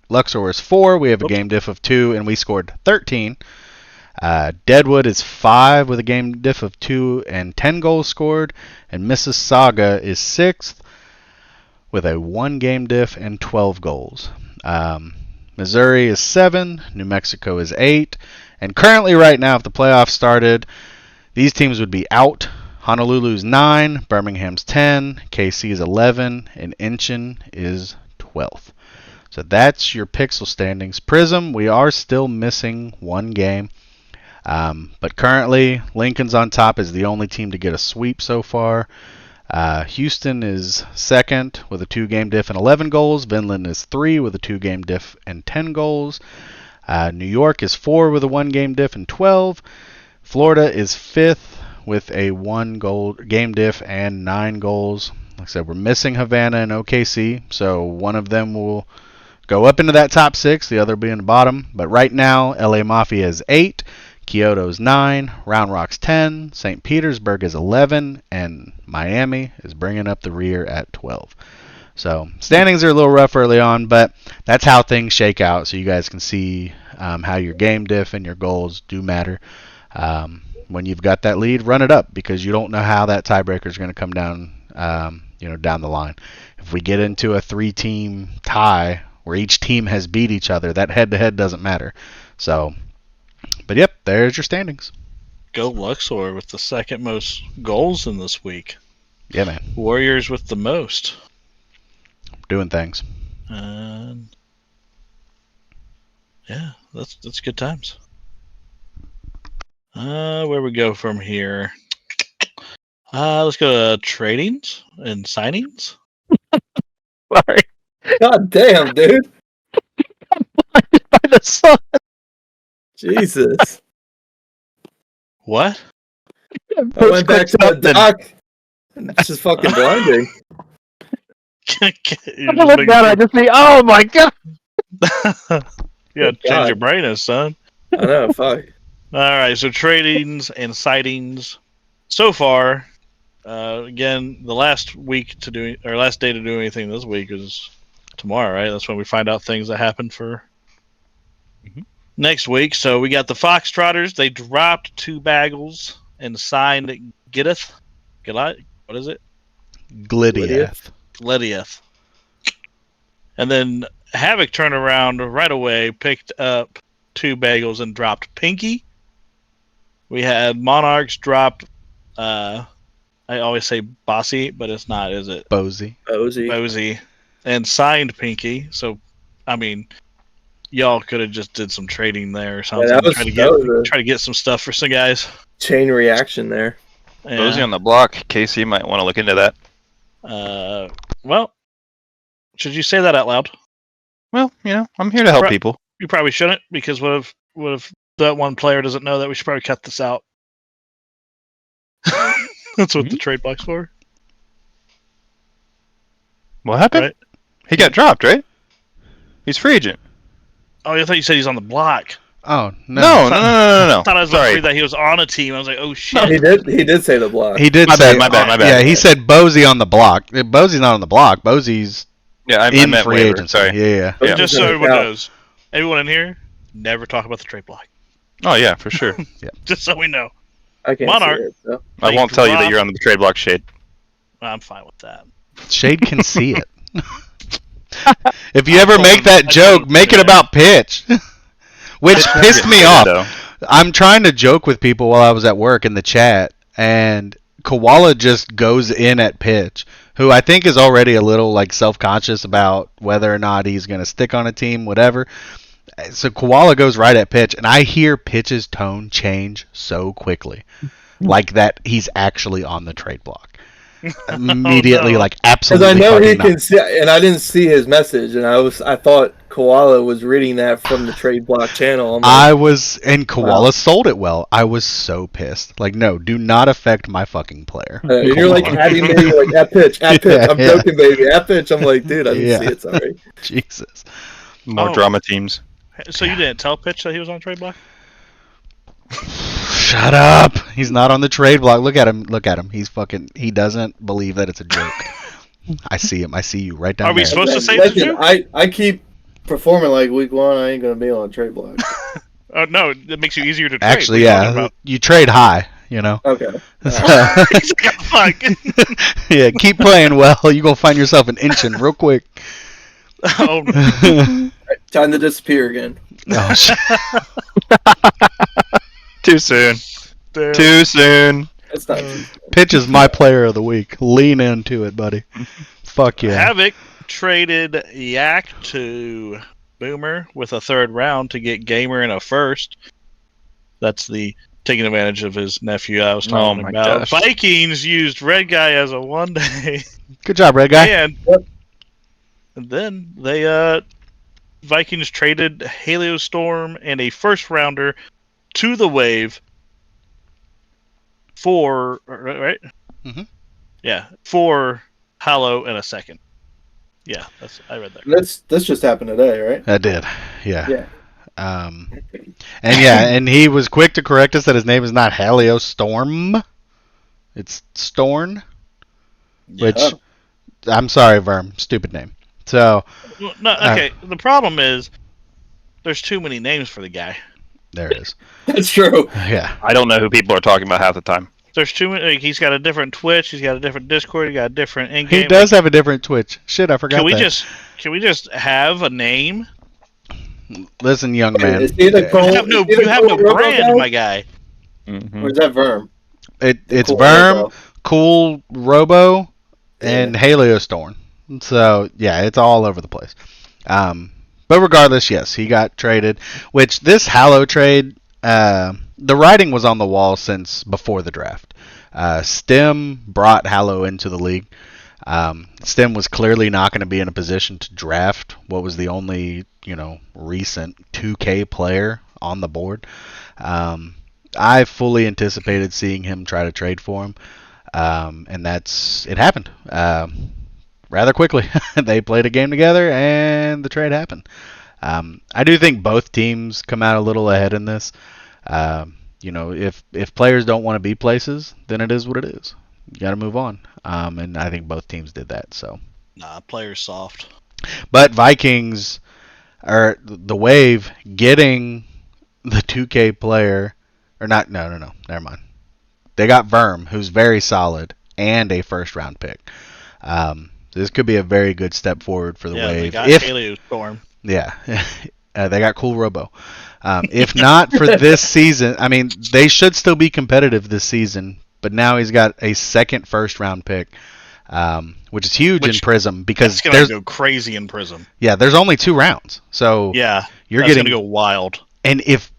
[SPEAKER 2] Luxor is 4. We have a game diff of 2, and we scored 13. Deadwood is 5 with a game diff of 2 and 10 goals scored. And Mississauga is 6th with a 1 game diff and 12 goals. Missouri is 7. New Mexico is 8. And currently right now, if the playoffs started, these teams would be out. Honolulu's 9, Birmingham's 10, KC is 11, and Incheon is 12th. So that's your Pixel standings. Prism, we are still missing 1 game. But currently, Lincoln's on top as the only team to get a sweep so far. Houston is 2nd with a 2 game diff and 11 goals. Vinland is 3 with a 2 game diff and 10 goals. New York is 4 with a 1 game diff and 12. Florida is 5th with a 1 goal game diff and 9 goals. Like I said, we're missing Havana and OKC, so one of them will go up into that top 6, the other will be in the bottom. But right now, LA Mafia is 8, Kyoto's 9, Round Rock's 10, St. Petersburg is 11, and Miami is bringing up the rear at 12. So standings are a little rough early on, but that's how things shake out, so you guys can see how your game diff and your goals do matter. When you've got that lead, run it up because you don't know how that tiebreaker is going to come down, down the line. If we get into a 3-team tie where each team has beat each other, that head-to-head doesn't matter. So, but yep, there's your standings.
[SPEAKER 3] Go Luxor with the 2nd most goals in this week.
[SPEAKER 2] Yeah, man.
[SPEAKER 3] Warriors with the most.
[SPEAKER 2] Doing things.
[SPEAKER 3] Yeah, that's good times. Where we go from here? Let's go to tradings and signings.
[SPEAKER 6] Sorry.
[SPEAKER 5] God damn, dude.
[SPEAKER 6] By the sun.
[SPEAKER 5] Jesus.
[SPEAKER 3] What?
[SPEAKER 5] I went back to the dock. This is fucking blinding.
[SPEAKER 3] I
[SPEAKER 6] look down, I just see, oh my god.
[SPEAKER 3] You gotta change your brain, son.
[SPEAKER 5] I know, fuck.
[SPEAKER 3] Alright, so tradings and sightings. So far, again, the last day to do anything this week is tomorrow, right? That's when we find out things that happen for next week. So we got the Foxtrotters. They dropped 2 bagels and signed Giddith. What is it? Glidiath. And then Havoc turned around right away, picked up 2 bagels and dropped Pinky. We had Monarchs drop, I always say Bossy, but it's not, is it? Bozy. And signed Pinky. So, I mean, y'all could have just did some trading there or something. Try to get some stuff for some guys.
[SPEAKER 5] Chain reaction there.
[SPEAKER 3] Yeah.
[SPEAKER 6] Bozy on the block. Casey might want to look into that.
[SPEAKER 3] Well, should you say that out loud?
[SPEAKER 6] Well, I'm here to help people.
[SPEAKER 3] You probably shouldn't, because what if that one player doesn't know that? We should probably cut this out. That's what the trade block's for.
[SPEAKER 6] What happened?
[SPEAKER 3] Right?
[SPEAKER 6] He got dropped, right? He's free agent.
[SPEAKER 3] Oh, I thought you said he's on the block.
[SPEAKER 2] Oh
[SPEAKER 6] No.
[SPEAKER 3] I thought I was
[SPEAKER 6] Sorry.
[SPEAKER 3] afraid that he was on a team. I was like, oh shit.
[SPEAKER 5] He did say the block.
[SPEAKER 2] He did
[SPEAKER 6] My
[SPEAKER 2] say
[SPEAKER 6] bad, my bad.
[SPEAKER 2] Yeah, he said Bozy on the block. Bozy's not on the block. Bozy's
[SPEAKER 6] Yeah, I
[SPEAKER 2] in
[SPEAKER 6] meant
[SPEAKER 2] free
[SPEAKER 6] waiver.
[SPEAKER 2] agency.
[SPEAKER 6] Sorry.
[SPEAKER 2] Yeah.
[SPEAKER 3] And just so
[SPEAKER 5] Yeah.
[SPEAKER 3] everyone knows, everyone in here, never talk about the trade block.
[SPEAKER 6] Oh yeah, for sure.
[SPEAKER 3] Just so we know.
[SPEAKER 5] I can't
[SPEAKER 3] Monarch.
[SPEAKER 5] see it. So.
[SPEAKER 6] I
[SPEAKER 3] They
[SPEAKER 6] won't tell you that
[SPEAKER 3] drop-
[SPEAKER 6] you're on the trade block, Shade.
[SPEAKER 3] I'm fine with that.
[SPEAKER 2] Shade can see it. If you ever make that joke, make it about pitch. Which pissed me off.
[SPEAKER 6] Though.
[SPEAKER 2] I'm trying to joke with people while I was at work in the chat, and Koala just goes in at pitch, who I think is already a little like self-conscious about whether or not he's going to stick on a team, whatever. So Koala goes right at pitch, and I hear Pitch's tone change so quickly, like that he's actually on the trade block. Immediately,
[SPEAKER 3] no.
[SPEAKER 2] like
[SPEAKER 5] Because
[SPEAKER 2] absolutely.
[SPEAKER 5] I know he
[SPEAKER 2] fucking not.
[SPEAKER 5] can see, and I didn't see his message, and I thought Koala was reading that from the trade block channel. I'm like,
[SPEAKER 2] And Koala
[SPEAKER 5] Wow.
[SPEAKER 2] sold it well. I was so pissed. Like, no, do not affect my fucking player.
[SPEAKER 5] you're like
[SPEAKER 2] Koala.
[SPEAKER 5] adding me like at pitch.
[SPEAKER 2] Yeah,
[SPEAKER 5] I'm
[SPEAKER 2] yeah.
[SPEAKER 5] joking, baby. At pitch. I'm like, dude, I didn't
[SPEAKER 2] Yeah.
[SPEAKER 5] see it. Sorry.
[SPEAKER 2] Jesus.
[SPEAKER 6] More
[SPEAKER 3] Oh.
[SPEAKER 6] drama teams.
[SPEAKER 3] So you didn't tell Pitch that he was on trade block?
[SPEAKER 2] Shut up. He's not on the trade block. Look at him. Look at him. He doesn't believe that it's a joke. I see him. I see you right down
[SPEAKER 3] Are we
[SPEAKER 2] there.
[SPEAKER 3] supposed to say it's a
[SPEAKER 5] Listen,
[SPEAKER 3] joke?
[SPEAKER 5] I keep performing like week one. I ain't gonna be on trade block.
[SPEAKER 3] Oh no, that makes you easier to trade.
[SPEAKER 2] Actually,
[SPEAKER 3] What are you talking
[SPEAKER 2] yeah.
[SPEAKER 3] about?
[SPEAKER 2] You trade high, you know.
[SPEAKER 5] Okay.
[SPEAKER 2] So,
[SPEAKER 3] He's like, "Oh, fuck.
[SPEAKER 2] yeah, keep playing well. You're going to find yourself an inching real quick.
[SPEAKER 3] Oh, no.
[SPEAKER 5] Time to disappear again.
[SPEAKER 2] Oh, shit.
[SPEAKER 6] Too soon.
[SPEAKER 3] Damn.
[SPEAKER 6] Too soon.
[SPEAKER 5] It's not.
[SPEAKER 2] Pitch is my player of the week. Lean into it, buddy. Fuck yeah.
[SPEAKER 3] Havoc traded Yak to Boomer with a third round to get Gamer in a first. That's the taking advantage of his nephew I was talking
[SPEAKER 6] my
[SPEAKER 3] about.
[SPEAKER 6] gosh.
[SPEAKER 3] Vikings used Red Guy as a 1-day.
[SPEAKER 2] Good job, Red Guy.
[SPEAKER 3] And then they Vikings traded Heliostorm and a first rounder to the Wave for right?
[SPEAKER 2] Mhm.
[SPEAKER 3] Yeah, for Hallow and a second. Yeah, I read that.
[SPEAKER 5] This just happened today, right?
[SPEAKER 2] I did. Yeah.
[SPEAKER 5] Yeah.
[SPEAKER 2] And he was quick to correct us that his name is not Heliostorm. It's Storn. Which,
[SPEAKER 5] Yeah.
[SPEAKER 2] I'm sorry, Verm. Stupid name. So,
[SPEAKER 3] Well, no, okay. The problem is there's too many names for the guy.
[SPEAKER 2] there it is.
[SPEAKER 5] That's true.
[SPEAKER 2] Yeah.
[SPEAKER 6] I don't know who people are talking about half the time.
[SPEAKER 3] There's too many. Like, he's got a different Twitch. He's got a different Discord. He got a different in-game.
[SPEAKER 2] He does have a different Twitch. Shit, I forgot
[SPEAKER 3] Can we
[SPEAKER 2] that.
[SPEAKER 3] can we just have a name?
[SPEAKER 2] Listen, young man.
[SPEAKER 5] Is he the Cole,
[SPEAKER 3] You have no,
[SPEAKER 5] is he the
[SPEAKER 3] you have no
[SPEAKER 5] Cole Robo
[SPEAKER 3] brand,
[SPEAKER 5] guy?
[SPEAKER 3] my guy.
[SPEAKER 6] Mm-hmm.
[SPEAKER 5] Or is that Verm?
[SPEAKER 2] It's
[SPEAKER 5] Cool
[SPEAKER 2] Verm,
[SPEAKER 5] Robo.
[SPEAKER 2] Cool Robo, and Heliostorm. So, yeah, it's all over the place. But regardless, yes, he got traded. Which, this Hallow trade, the writing was on the wall since before the draft. Stem brought Hallow into the league. Stem was clearly not going to be in a position to draft what was the only, recent 2K player on the board. I fully anticipated seeing him try to trade for him, and it happened rather quickly. They played a game together, and the trade happened. I do think both teams come out a little ahead in this. If players don't want to be places, then it is what it is. You got to move on. And I think both teams did that. So,
[SPEAKER 3] Nah, player's soft.
[SPEAKER 2] but Vikings are the Wave getting the 2K player, or not? No, never mind. They got Verm, who's very solid, and a first round pick. This could be a very good step forward for the
[SPEAKER 3] Yeah, they
[SPEAKER 2] Wave.
[SPEAKER 3] got Heliostorm.
[SPEAKER 2] Yeah, they got Cool Robo. If not for this season, I mean, they should still be competitive this season. But now he's got a second first round pick, which is huge in Prism because
[SPEAKER 3] It's gonna go crazy in Prism.
[SPEAKER 2] Yeah, there's only 2 rounds, so
[SPEAKER 3] Yeah,
[SPEAKER 2] you're
[SPEAKER 3] that's
[SPEAKER 2] getting
[SPEAKER 3] gonna go wild.
[SPEAKER 2] And if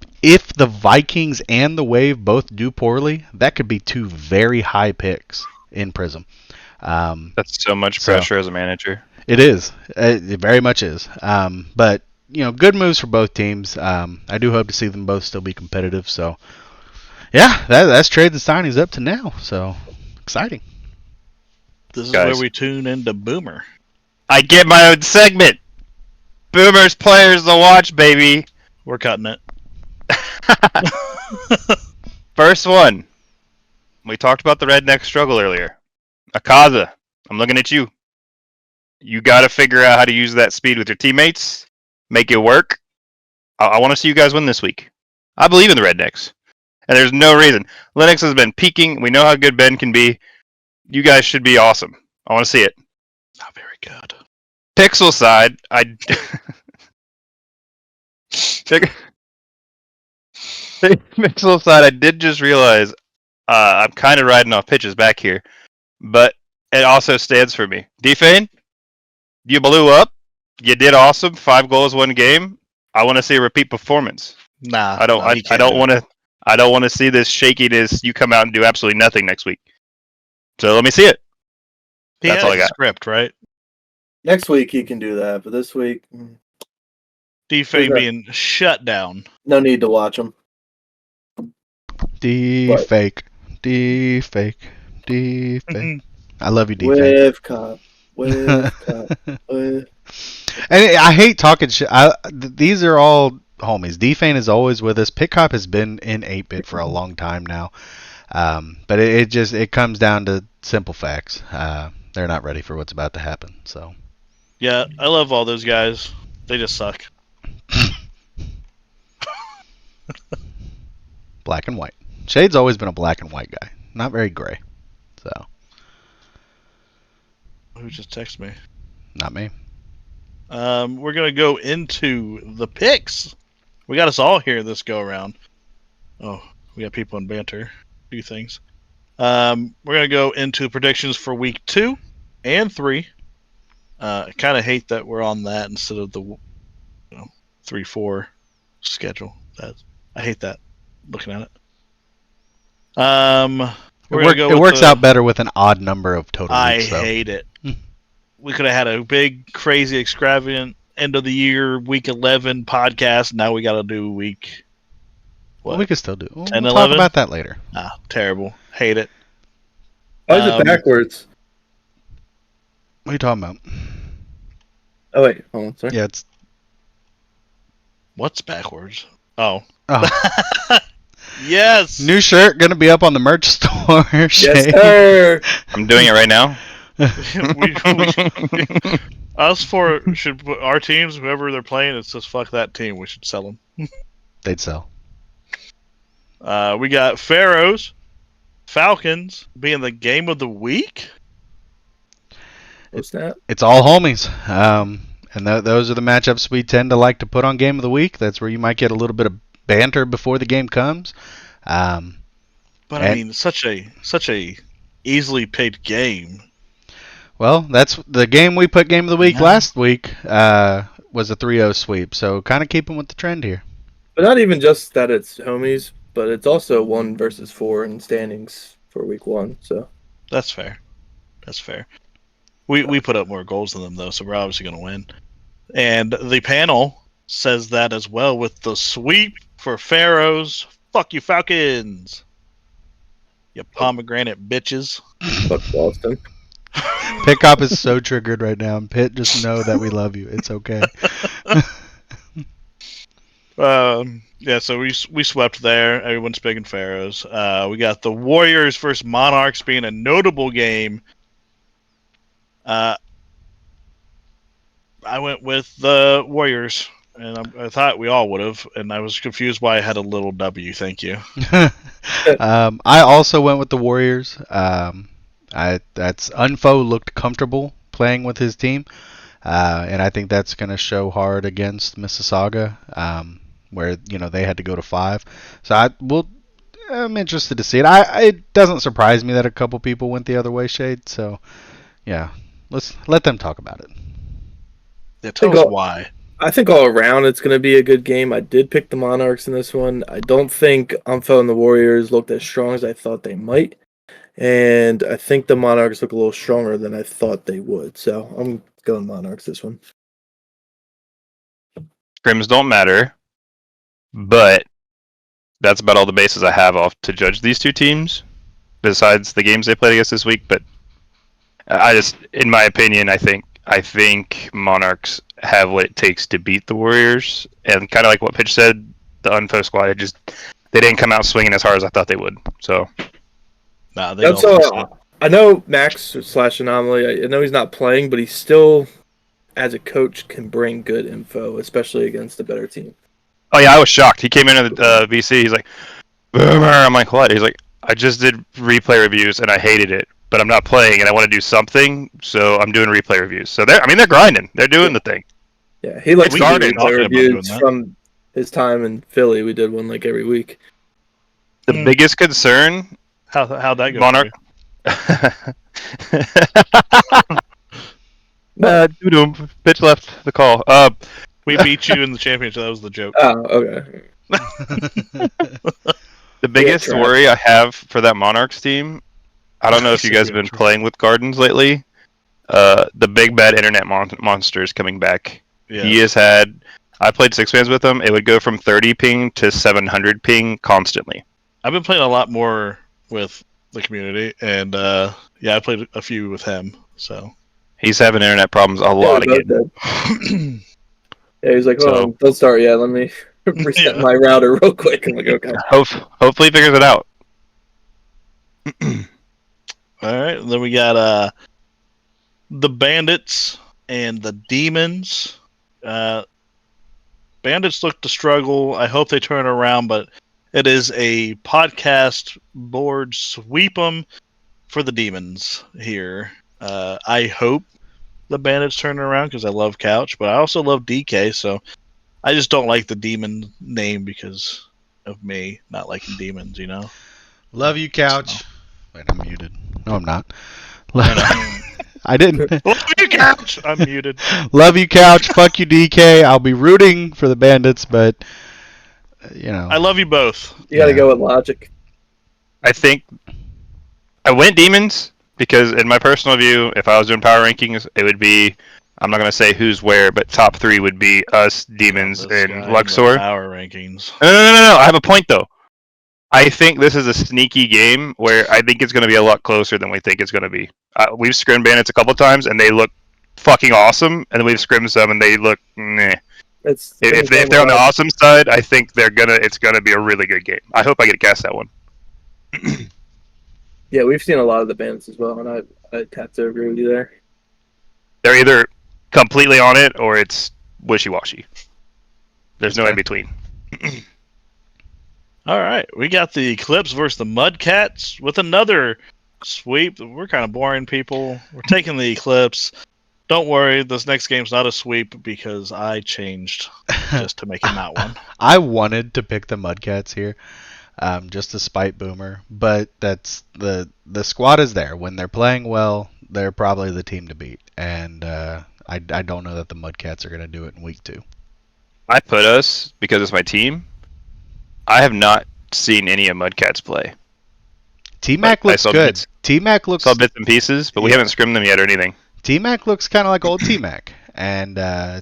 [SPEAKER 2] the Vikings and the Wave both do poorly, that could be 2 very high picks in Prism.
[SPEAKER 6] That's so much pressure as a manager.
[SPEAKER 2] It is. It very much is. But good moves for both teams. I do hope to see them both still be competitive. So, yeah, that's trades and signings up to now. So, exciting.
[SPEAKER 3] This is
[SPEAKER 6] Guys.
[SPEAKER 3] where we tune into Boomer.
[SPEAKER 6] I get my own segment. Boomers players to watch, baby.
[SPEAKER 3] We're cutting it.
[SPEAKER 6] First one. We talked about the redneck struggle earlier. Akaza, I'm looking at you. You got to figure out how to use that speed with your teammates. Make it work. I want to see you guys win this week. I believe in the rednecks. And there's no reason. Linux has been peaking. We know how good Ben can be. You guys should be awesome. I want to see it.
[SPEAKER 3] Not very good.
[SPEAKER 6] Pixel side, Pixel side, I did just realize I'm kind of riding off pitches back here, but it also stands for me. Defane, you blew up. You did awesome. 5 goals, 1 game. I want to see a repeat performance.
[SPEAKER 3] Nah,
[SPEAKER 6] I don't want to. I don't want to see this shakiness. You come out and do absolutely nothing next week. So let me see it. That's all I got.
[SPEAKER 3] Script, right?
[SPEAKER 5] Next week he can do that, but this week,
[SPEAKER 3] Defame being shut down.
[SPEAKER 5] no need to watch him.
[SPEAKER 2] Defake. I love you, Defake.
[SPEAKER 5] With cop. With...
[SPEAKER 2] And I hate talking shit. These are all homies. Defane is always with us. Pickcop has been in 8-bit for a long time now. But it comes down to simple facts. They're not ready for what's about to happen. So
[SPEAKER 3] Yeah, I love all those guys. They just suck.
[SPEAKER 2] black and white. Shade's always been a black and white guy. Not very gray. So
[SPEAKER 3] Who just texted me?
[SPEAKER 2] not me.
[SPEAKER 3] We're gonna go into the picks. We got us all here this go around. Oh, we got people in banter. Do things. We're gonna go into predictions for week 2 and 3. I kind of hate that we're on that instead of the 3-4 schedule. I hate that. Looking at it.
[SPEAKER 2] It works out better with an odd number of total weeks, though.
[SPEAKER 3] I hate it. We could have had a big, crazy, extravagant end of the year, week 11 podcast. Now we got to do week.
[SPEAKER 2] Well, we could still do. We'll
[SPEAKER 3] 10,
[SPEAKER 2] talk
[SPEAKER 3] 11?
[SPEAKER 2] about that later.
[SPEAKER 3] Terrible. Hate it.
[SPEAKER 5] Why is it backwards?
[SPEAKER 2] What are you talking about?
[SPEAKER 5] Oh wait, hold on, sorry.
[SPEAKER 2] Yeah, it's.
[SPEAKER 3] What's backwards? Oh.
[SPEAKER 2] Oh.
[SPEAKER 3] Yes.
[SPEAKER 2] New shirt gonna be up on the merch store.
[SPEAKER 5] Yes,
[SPEAKER 2] Shane.
[SPEAKER 5] sir.
[SPEAKER 6] I'm doing it right now.
[SPEAKER 3] Our teams, whoever they're playing, it's just fuck that team. We should sell them.
[SPEAKER 2] They'd sell.
[SPEAKER 3] We got Pharaohs, Falcons being the game of the week.
[SPEAKER 5] What's that?
[SPEAKER 2] It's all homies. And those are the matchups we tend to like to put on game of the week. That's where you might get a little bit of banter before the game comes.
[SPEAKER 3] But I mean, such a easily picked game.
[SPEAKER 2] Well, that's the game we put game of the week last week. Was a 3-0 sweep. So kind of keeping with the trend here.
[SPEAKER 5] But not even just that it's homies, but it's also 1 versus 4 in standings for week 1. So
[SPEAKER 3] that's fair. That's fair. We put up more goals than them though, so we're obviously going to win. And the panel says that as well with the sweep for Pharaohs. Fuck you, Falcons. You pomegranate bitches.
[SPEAKER 5] fuck Boston.
[SPEAKER 2] Pickop is so triggered right now, and Pitt, just know that we love you. It's okay.
[SPEAKER 3] Yeah, so we swept there. Everyone's picking Pharaohs. We got the Warriors versus Monarchs being a notable game. I went with the Warriors, and I thought we all would have, and I was confused why I had a little W. Thank you.
[SPEAKER 2] I also went with the Warriors. Unfo looked comfortable playing with his team, and I think that's going to show hard against Mississauga, where they had to go to 5. So I'm interested to see it. It doesn't surprise me that a couple people went the other way, Shade. So yeah, let's let them talk about it.
[SPEAKER 3] Yeah, tell us why.
[SPEAKER 5] I think all around it's going to be a good game. I did pick the Monarchs in this one. I don't think Umfo and the Warriors looked as strong as I thought they might. And I think the Monarchs look a little stronger than I thought they would. So I'm going Monarchs this one.
[SPEAKER 6] Scrims don't matter, but that's about all the bases I have off to judge these two teams, besides the games they played against this week. But in my opinion, I think Monarchs have what it takes to beat the Warriors. And kind of like what Pitch said, the Unfo squad, they didn't come out swinging as hard as I thought they would. So,
[SPEAKER 3] Nah, they don't. So.
[SPEAKER 5] I know Max / Anomaly. I know he's not playing, but he still, as a coach, can bring good info, especially against a better team.
[SPEAKER 6] Oh yeah, I was shocked. He came into the VC. He's like, Boomer. I'm like, what? He's like, I just did replay reviews and I hated it, but I'm not playing and I want to do something, so I'm doing replay reviews. So they're grinding. They're doing the thing.
[SPEAKER 5] Yeah, he likes
[SPEAKER 6] started
[SPEAKER 5] replay reviews from his time in Philly. We did one like every week.
[SPEAKER 6] The biggest concern.
[SPEAKER 3] How'd that go?
[SPEAKER 6] Monarch. Pitch left the call.
[SPEAKER 3] We beat you in the championship. That was the joke.
[SPEAKER 5] Oh, okay.
[SPEAKER 6] The biggest worry I have for that Monarchs team, I don't know if you guys have been playing with Gardens lately. The big bad internet monster is coming back. Yeah. He has had. I played 6-mans with him. It would go from 30 ping to 700 ping constantly.
[SPEAKER 3] I've been playing a lot more with the community, and I played a few with him. So
[SPEAKER 6] he's having internet problems a lot again.
[SPEAKER 5] Yeah, he's like, "Oh, don't start yet. Let me reset my router real quick." I'm like, "Okay."
[SPEAKER 6] Hopefully, he figures it out.
[SPEAKER 3] All right, then we got the Bandits and the Demons. Bandits look to struggle. I hope they turn around, but it is a podcast board sweep 'em for the Demons here. I hope the Bandits turn around because I love Couch, but I also love DK, so I just don't like the Demon name because of me not liking demons, you know?
[SPEAKER 2] Love you, Couch. So. Wait, I'm muted. No, I'm not. I didn't.
[SPEAKER 3] Love you, Couch. I'm muted.
[SPEAKER 2] Love you, Couch. Fuck you, DK. I'll be rooting for the Bandits, but
[SPEAKER 3] I love you both.
[SPEAKER 5] You got to go with logic.
[SPEAKER 6] I think I went Demons because, in my personal view, if I was doing power rankings, it would be. I'm not gonna say who's where, but top 3 would be us, Demons, and Luxor.
[SPEAKER 3] Power rankings.
[SPEAKER 6] No. I have a point though. I think this is a sneaky game where I think it's going to be a lot closer than we think it's going to be. We've scrimmed Bandits a couple times, and they look fucking awesome, and then we've scrimmed some, and they look meh. If they're on the awesome side, I think it's gonna be a really good game. I hope I get to cast that one.
[SPEAKER 5] Yeah, we've seen a lot of the Bandits as well, and I have to agree with you there.
[SPEAKER 6] They're either completely on it or it's wishy-washy. There's no in between.
[SPEAKER 3] All right, we got the Eclipse versus the Mudcats with another sweep. We're kind of boring people. We're taking the Eclipse. Don't worry, this next game's not a sweep because I changed just to make it not one.
[SPEAKER 2] I wanted to pick the Mudcats here, just to spite Boomer, but that's the squad is there. When they're playing well, they're probably the team to beat, and I don't know that the Mudcats are going to do it in week 2.
[SPEAKER 6] I put us because it's my team. I have not seen any of Mudcats play.
[SPEAKER 2] T-Mac looks good. T-Mac looks...
[SPEAKER 6] Saw bits and pieces, but we haven't scrimmed them yet or anything.
[SPEAKER 2] T-Mac looks kind of like old T-Mac. And, they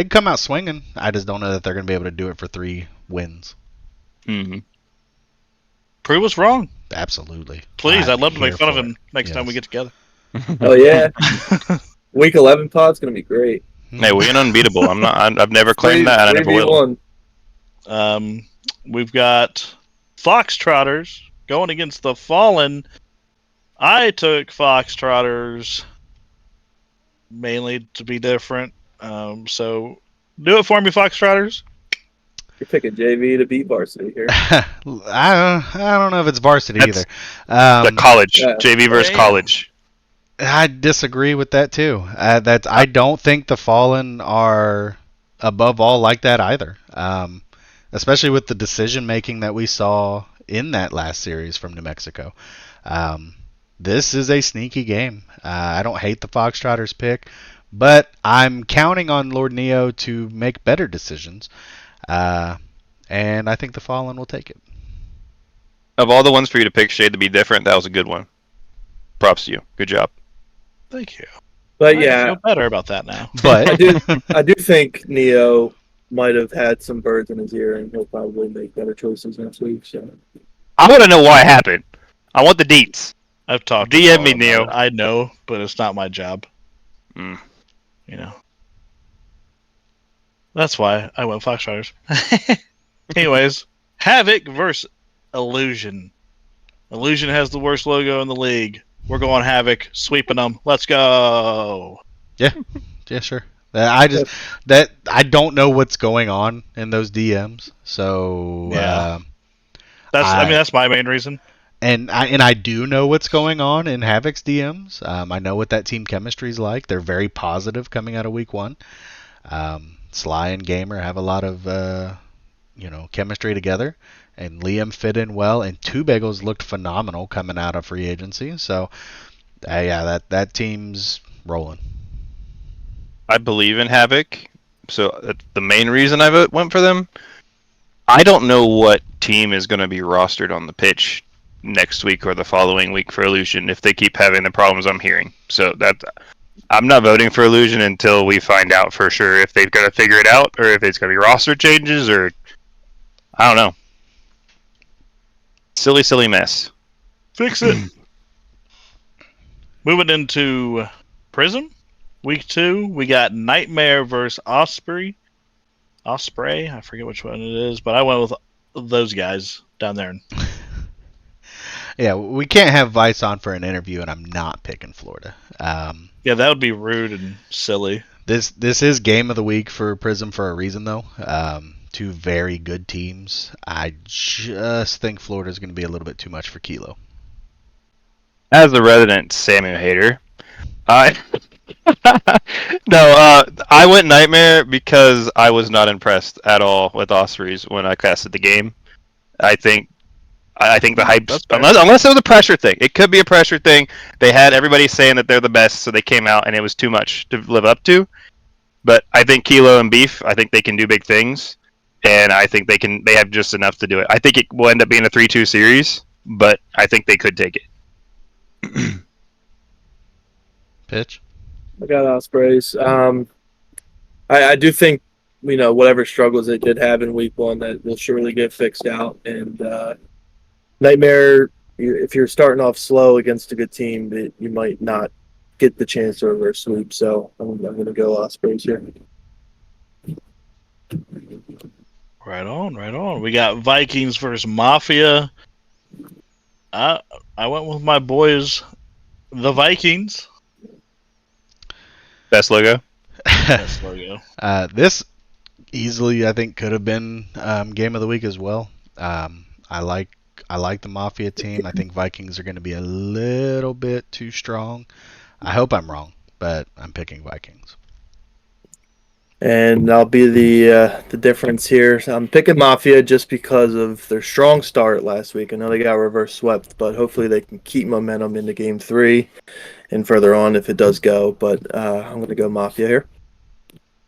[SPEAKER 2] come out swinging. I just don't know that they're going to be able to do it for 3 wins.
[SPEAKER 6] Mm-hmm.
[SPEAKER 3] Prove us wrong.
[SPEAKER 2] Absolutely.
[SPEAKER 3] Please, I'd love to make fun of him next time we get together.
[SPEAKER 5] Oh, yeah. Week 11 pod's going to be great.
[SPEAKER 6] Hey, we ain't unbeatable. I've never claimed that. I never will.
[SPEAKER 3] We've got Foxtrotters going against the Fallen. I took Foxtrotters mainly to be different. So do it for me, Foxtrotters.
[SPEAKER 5] You're picking JV to beat varsity here.
[SPEAKER 2] I don't know if it's varsity either.
[SPEAKER 6] The college. JV versus college.
[SPEAKER 2] I disagree with that too. I don't think the Fallen are above all like that either. Especially with the decision making that we saw in that last series from New Mexico. This is a sneaky game. I don't hate the Foxtrotters pick, but I'm counting on Lord Neo to make better decisions. And I think the Fallen will take it.
[SPEAKER 6] Of all the ones for you to pick, Shade, to be different, that was a good one. Props to you. Good job.
[SPEAKER 3] Thank you.
[SPEAKER 5] But
[SPEAKER 3] I feel better about that now.
[SPEAKER 2] But
[SPEAKER 5] I do think Neo might have had some birds in his ear, and he'll probably make better choices next week. So
[SPEAKER 6] I want to know why it happened. I want the deets.
[SPEAKER 3] I've talked.
[SPEAKER 6] DM me, Neo.
[SPEAKER 3] I know, but it's not my job.
[SPEAKER 6] Mm.
[SPEAKER 3] You know. That's why I went Foxtrotters. Anyways, Havoc versus Illusion. Illusion has the worst logo in the league. We're going Havoc, sweeping them. Let's go.
[SPEAKER 2] Yeah, sure. I don't know what's going on in those DMs. So
[SPEAKER 3] Yeah. That's my main reason.
[SPEAKER 2] And I do know what's going on in Havoc's DMs. I know what that team chemistry is like. They're very positive coming out of week 1. Sly and Gamer have a lot of chemistry together, and Liam fit in well, and Two Bagels looked phenomenal coming out of free agency. So that team's rolling.
[SPEAKER 6] I believe in Havoc, so that's the main reason I went for them. I don't know what team is going to be rostered on the pitch next week or the following week for Illusion if they keep having the problems I'm hearing. So I'm not voting for Illusion until we find out for sure if they've got to figure it out or if it's going to be roster changes or I don't know. Silly mess.
[SPEAKER 3] Fix it. Moving into Prism. Week 2, we got Nightmare versus Osprey. I forget which one it is, but I went with those guys down there.
[SPEAKER 2] Yeah, we can't have Vice on for an interview, and I'm not picking Florida.
[SPEAKER 3] Yeah, that would be rude and silly.
[SPEAKER 2] This is game of the week for Prism for a reason, though. Two very good teams. I just think Florida is going to be a little bit too much for Kilo.
[SPEAKER 6] As a resident Samu hater, I went Nightmare because I was not impressed at all with Ospreys when I casted the game. I think the hype, unless it was a pressure thing, it could be a pressure thing. They had everybody saying that they're the best, so they came out and it was too much to live up to. But I think Kilo and Beef, I think they can do big things, and I think they have just enough to do it. I think it will end up being a 3-2 series, but I think they could take it.
[SPEAKER 2] Pitch.
[SPEAKER 5] I got Ospreys. I do think whatever struggles they did have in week 1 that will surely get fixed out. And Nightmare, if you're starting off slow against a good team, you might not get the chance to reverse sweep. So I'm going to go Ospreys here.
[SPEAKER 3] Right on. We got Vikings versus Mafia. I went with my boys, the Vikings.
[SPEAKER 6] Best logo.
[SPEAKER 3] Best logo.
[SPEAKER 2] This easily, I think, could have been game of the week as well. I like the Mafia team. I think Vikings are going to be a little bit too strong. I hope I'm wrong, but I'm picking Vikings.
[SPEAKER 5] And I'll be the difference here. So I'm picking Mafia just because of their strong start last week. I know they got reverse swept, but hopefully they can keep momentum into Game 3 and further on if it does go. But I'm going to go Mafia here.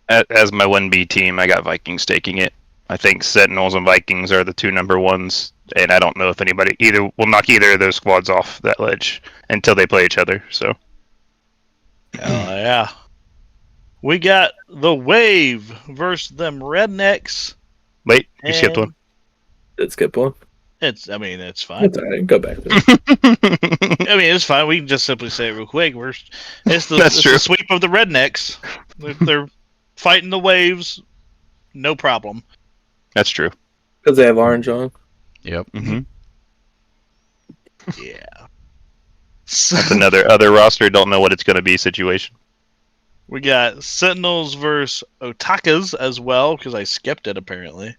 [SPEAKER 6] As my 1B team, I got Vikings taking it. I think Sentinels and Vikings are the two number ones, and I don't know if anybody will knock either of those squads off that ledge until they play each other. So,
[SPEAKER 3] yeah. We got the Wave versus them Rednecks.
[SPEAKER 6] Wait, you skipped one.
[SPEAKER 5] Let's skip one.
[SPEAKER 3] It's fine.
[SPEAKER 5] It's all right. Go back to it.
[SPEAKER 3] It's fine. We can just simply say it real quick. It's
[SPEAKER 6] true.
[SPEAKER 3] the sweep of the Rednecks. They're fighting the Waves, no problem.
[SPEAKER 6] That's true.
[SPEAKER 5] Because they have orange on.
[SPEAKER 2] Yep.
[SPEAKER 6] Mm-hmm.
[SPEAKER 3] Yeah.
[SPEAKER 6] That's other roster don't know what it's going to be situation.
[SPEAKER 3] We got Sentinels versus Otakas as well, because I skipped it apparently.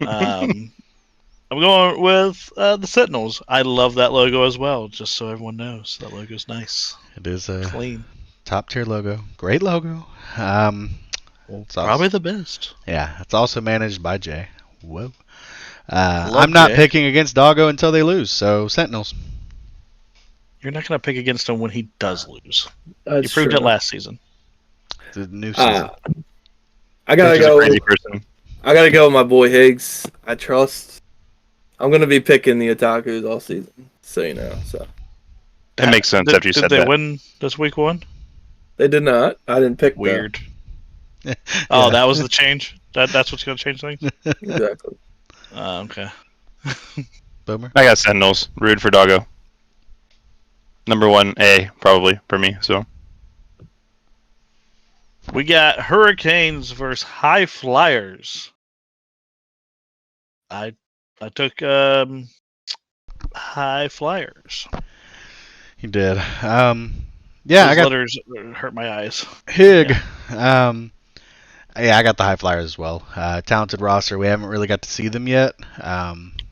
[SPEAKER 3] I'm going with the Sentinels. I love that logo as well, just so everyone knows. That logo's nice.
[SPEAKER 2] It is a
[SPEAKER 3] clean.
[SPEAKER 2] Top tier logo. Great logo.
[SPEAKER 3] Probably the best.
[SPEAKER 2] Yeah, it's also managed by Jay. Whoa. I'm not picking against Doggo until they lose, so Sentinels.
[SPEAKER 3] You're not going to pick against him when he does lose.
[SPEAKER 5] That's
[SPEAKER 3] you proved
[SPEAKER 5] true.
[SPEAKER 3] it last season.
[SPEAKER 2] The new season.
[SPEAKER 5] I gotta
[SPEAKER 6] go. Crazy person.
[SPEAKER 5] I gotta go with my boy Higgs. I trust. I'm gonna be picking the Otakus all season, so you know. So
[SPEAKER 6] that makes sense after you said that.
[SPEAKER 3] Did they win this week 1?
[SPEAKER 5] They did not. I didn't pick.
[SPEAKER 3] Weird. Oh, that was the change. That's what's going to change things.
[SPEAKER 5] Exactly.
[SPEAKER 3] Okay.
[SPEAKER 2] Boomer.
[SPEAKER 6] I got Sentinels. Rude for Doggo. Number 1A probably for me. So
[SPEAKER 3] We got Hurricanes versus High Flyers. I took High Flyers.
[SPEAKER 2] You did.
[SPEAKER 3] Those
[SPEAKER 2] I got
[SPEAKER 3] letters hurt my eyes.
[SPEAKER 2] Hig. Yeah, I got the High Flyers as well. Talented roster. We haven't really got to see them yet.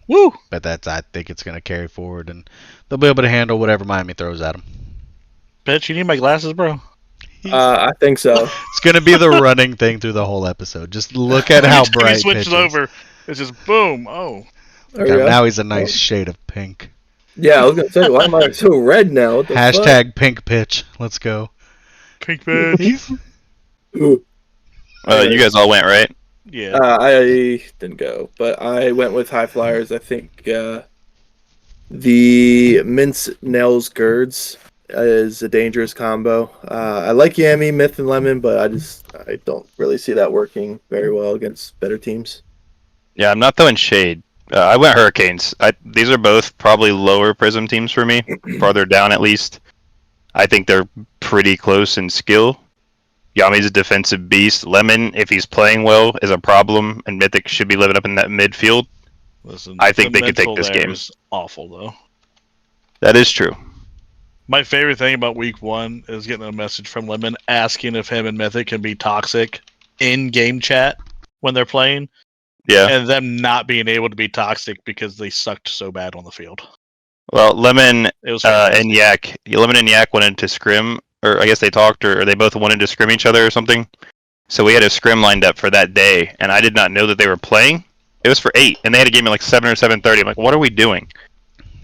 [SPEAKER 3] Woo!
[SPEAKER 2] But I think it's going to carry forward, and they'll be able to handle whatever Miami throws at them.
[SPEAKER 3] Bet you need my glasses, bro.
[SPEAKER 5] I think so.
[SPEAKER 2] It's going to be the running thing through the whole episode. Just look at how
[SPEAKER 3] Every time
[SPEAKER 2] bright
[SPEAKER 3] he switches
[SPEAKER 2] pitch is.
[SPEAKER 3] over, it's just boom. Oh,
[SPEAKER 5] There we
[SPEAKER 2] Okay,
[SPEAKER 5] go.
[SPEAKER 2] now he's a nice shade of pink.
[SPEAKER 5] Yeah, I was gonna say, why am I so red now? What the
[SPEAKER 2] Hashtag pink pitch. Let's go.
[SPEAKER 3] pink bitch.
[SPEAKER 5] fuck?
[SPEAKER 6] You guys all went, right?
[SPEAKER 3] Yeah.
[SPEAKER 5] I didn't go, but I went with High Flyers. I think the Mince Nails Girds is a dangerous combo. I like Yami, Myth, and Lemon, but I don't really see that working very well against better teams.
[SPEAKER 6] Yeah, I'm not throwing shade. I went Hurricanes. These are both probably lower Prism teams for me, farther down at least. I think they're pretty close in skill. Yami's a defensive beast. Lemon, if he's playing well, is a problem, and Mythic should be living up in that midfield.
[SPEAKER 3] Listen,
[SPEAKER 6] I think
[SPEAKER 3] the
[SPEAKER 6] they could take
[SPEAKER 3] mental
[SPEAKER 6] this
[SPEAKER 3] there
[SPEAKER 6] game.
[SPEAKER 3] is awful though.
[SPEAKER 6] That is true.
[SPEAKER 3] My favorite thing about week 1 is getting a message from Lemon asking if him and Mythic can be toxic in game chat when they're playing,
[SPEAKER 6] Yeah.
[SPEAKER 3] and them not being able to be toxic because they sucked so bad on the field.
[SPEAKER 6] Well, Lemon
[SPEAKER 3] It was
[SPEAKER 6] and Yak went into scrim, or I guess they talked, or they both wanted to scrim each other or something. So we had a scrim lined up for that day, and I did not know that they were playing. It was for 8, and they had a game at like 7 or 7:30. I'm like, what are we doing?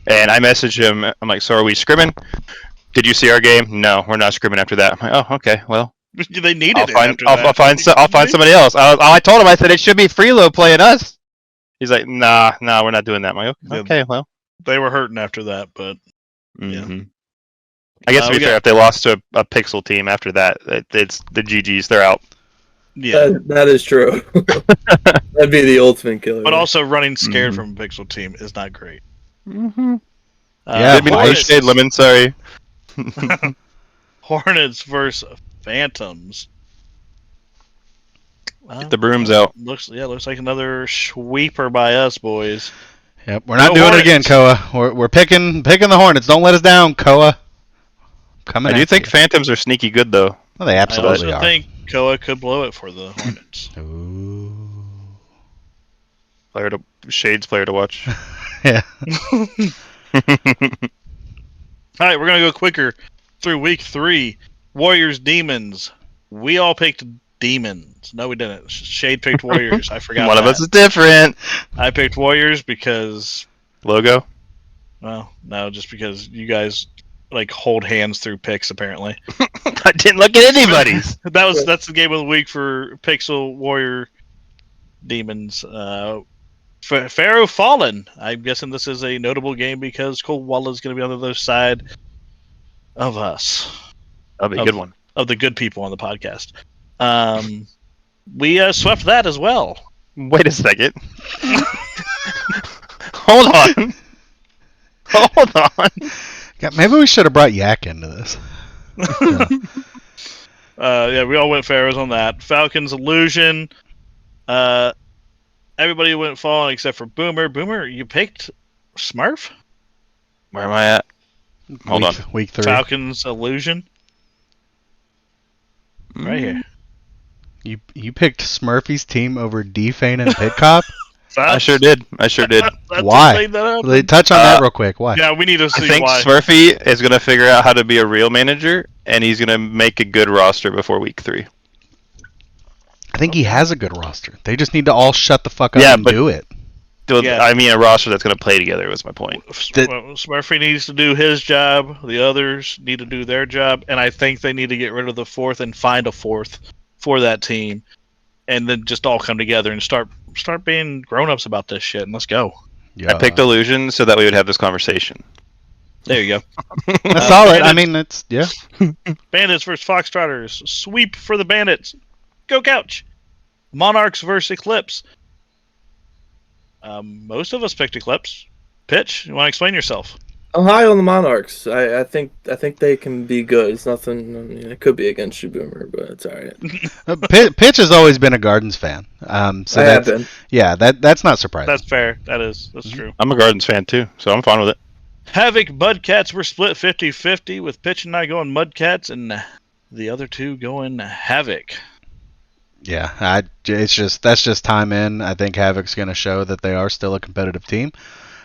[SPEAKER 6] And I messaged him. I'm like, so are we scrimming? Did you see our game? No, we're not scrimming after that. I'm like, oh, okay, well,
[SPEAKER 3] They needed
[SPEAKER 6] I'll
[SPEAKER 3] it
[SPEAKER 6] find
[SPEAKER 3] after
[SPEAKER 6] I'll
[SPEAKER 3] that.
[SPEAKER 6] find somebody else. I told him, I said it should be Freelo playing us. He's like, nah, we're not doing that. I'm like, okay, well.
[SPEAKER 3] They were hurting after that, but
[SPEAKER 6] Mm-hmm. I guess to be
[SPEAKER 3] we
[SPEAKER 6] fair,
[SPEAKER 3] got-
[SPEAKER 6] if they lost to a Pixel team after that, it's the GGs. They're out.
[SPEAKER 3] yeah.
[SPEAKER 5] That is true. That'd be the ultimate killer.
[SPEAKER 3] But also running scared
[SPEAKER 6] Mhm.
[SPEAKER 3] from a Pixel team is not great.
[SPEAKER 6] Mm-hmm.
[SPEAKER 2] Yeah,
[SPEAKER 6] Didn't mean to
[SPEAKER 3] Hornets,
[SPEAKER 6] shade, Lemon. Sorry.
[SPEAKER 3] Hornets versus Phantoms.
[SPEAKER 6] Get the brooms out.
[SPEAKER 3] Looks like another sweeper by us, boys.
[SPEAKER 2] Yep, we're not
[SPEAKER 3] Go
[SPEAKER 2] doing it again,
[SPEAKER 3] Hornets.
[SPEAKER 2] Koa. We're picking the Hornets. Don't let us down, Koa. Coming.
[SPEAKER 6] I do
[SPEAKER 2] at
[SPEAKER 6] think
[SPEAKER 2] you.
[SPEAKER 6] Phantoms are sneaky good, though.
[SPEAKER 2] Well, they
[SPEAKER 3] I
[SPEAKER 2] absolutely
[SPEAKER 3] also
[SPEAKER 2] are.
[SPEAKER 3] think Koa could blow it for the Hornets.
[SPEAKER 2] Ooh.
[SPEAKER 6] Shades player to watch.
[SPEAKER 2] Yeah.
[SPEAKER 3] All right, we're gonna go quicker through week 3. Warriors Demons. We all picked Demons. No, we didn't. Shade picked Warriors. I forgot.
[SPEAKER 6] One of
[SPEAKER 3] that.
[SPEAKER 6] us is different.
[SPEAKER 3] I picked Warriors because,
[SPEAKER 6] Logo.
[SPEAKER 3] well, no, just because you guys like hold hands through picks. Apparently,
[SPEAKER 6] I didn't look at anybody's.
[SPEAKER 3] that's the game of the week for Pixel Warrior Demons. Pharaoh Fallen. I'm guessing this is a notable game because Cold Walla is going to be on the other side of us,
[SPEAKER 6] That'll be a good one.
[SPEAKER 3] of the good people on the podcast. We swept that as well.
[SPEAKER 6] Wait a second. Hold on. Hold on.
[SPEAKER 2] Yeah, maybe we should have brought Yak into this.
[SPEAKER 3] Yeah, we all went Pharaohs on that. Falcons Illusion. Everybody went Fallen except for Boomer. Boomer, you picked Smurf?
[SPEAKER 6] Where am I at? Hold on.
[SPEAKER 2] Week 3.
[SPEAKER 3] Falcons Illusion? Right here.
[SPEAKER 2] You picked Smurfy's team over Defane and Pit Cop?
[SPEAKER 6] I sure did.
[SPEAKER 3] That's
[SPEAKER 2] Why?
[SPEAKER 3] what made that happen.
[SPEAKER 2] Touch on that real quick. Why?
[SPEAKER 3] Yeah, we need to
[SPEAKER 6] I
[SPEAKER 3] see
[SPEAKER 6] think
[SPEAKER 3] why.
[SPEAKER 6] Smurfy is going to figure out how to be a real manager, and he's going to make a good roster before week 3.
[SPEAKER 2] I think he has a good roster. They just need to all shut the fuck up
[SPEAKER 6] Yeah,
[SPEAKER 2] and
[SPEAKER 6] but-
[SPEAKER 2] do it.
[SPEAKER 3] Yeah.
[SPEAKER 6] I mean, a roster that's going to play together was my point.
[SPEAKER 3] Smurfy needs to do his job. The others need to do their job. And I think they need to get rid of the 4th and find a 4th for that team. And then just all come together and start being grown-ups about this shit. And let's go.
[SPEAKER 2] Yeah.
[SPEAKER 6] I picked Illusion so that we would have this conversation.
[SPEAKER 3] There you go.
[SPEAKER 2] That's solid. I mean, that's yeah.
[SPEAKER 3] Bandits versus Foxtrotters. Sweep for the Bandits. Go Couch. Monarchs versus Eclipse. Most of us picked Eclipse. Pitch, you want to explain yourself?
[SPEAKER 5] I'm high on the Monarchs. I think they can be good. It's nothing. I mean, it could be against you, Boomer, but it's all right.
[SPEAKER 2] Pitch has always been a Gardens fan. So
[SPEAKER 5] I have
[SPEAKER 2] that's
[SPEAKER 5] been.
[SPEAKER 2] yeah, that's not surprising.
[SPEAKER 3] That's fair. That's true.
[SPEAKER 6] I'm a Gardens fan too, so I'm fine with it.
[SPEAKER 3] Havoc Mudcats were split 50-50 with Pitch and I going Mudcats and the other two going Havoc.
[SPEAKER 2] Yeah, that's just time in. I think Havoc's going to show that they are still a competitive team.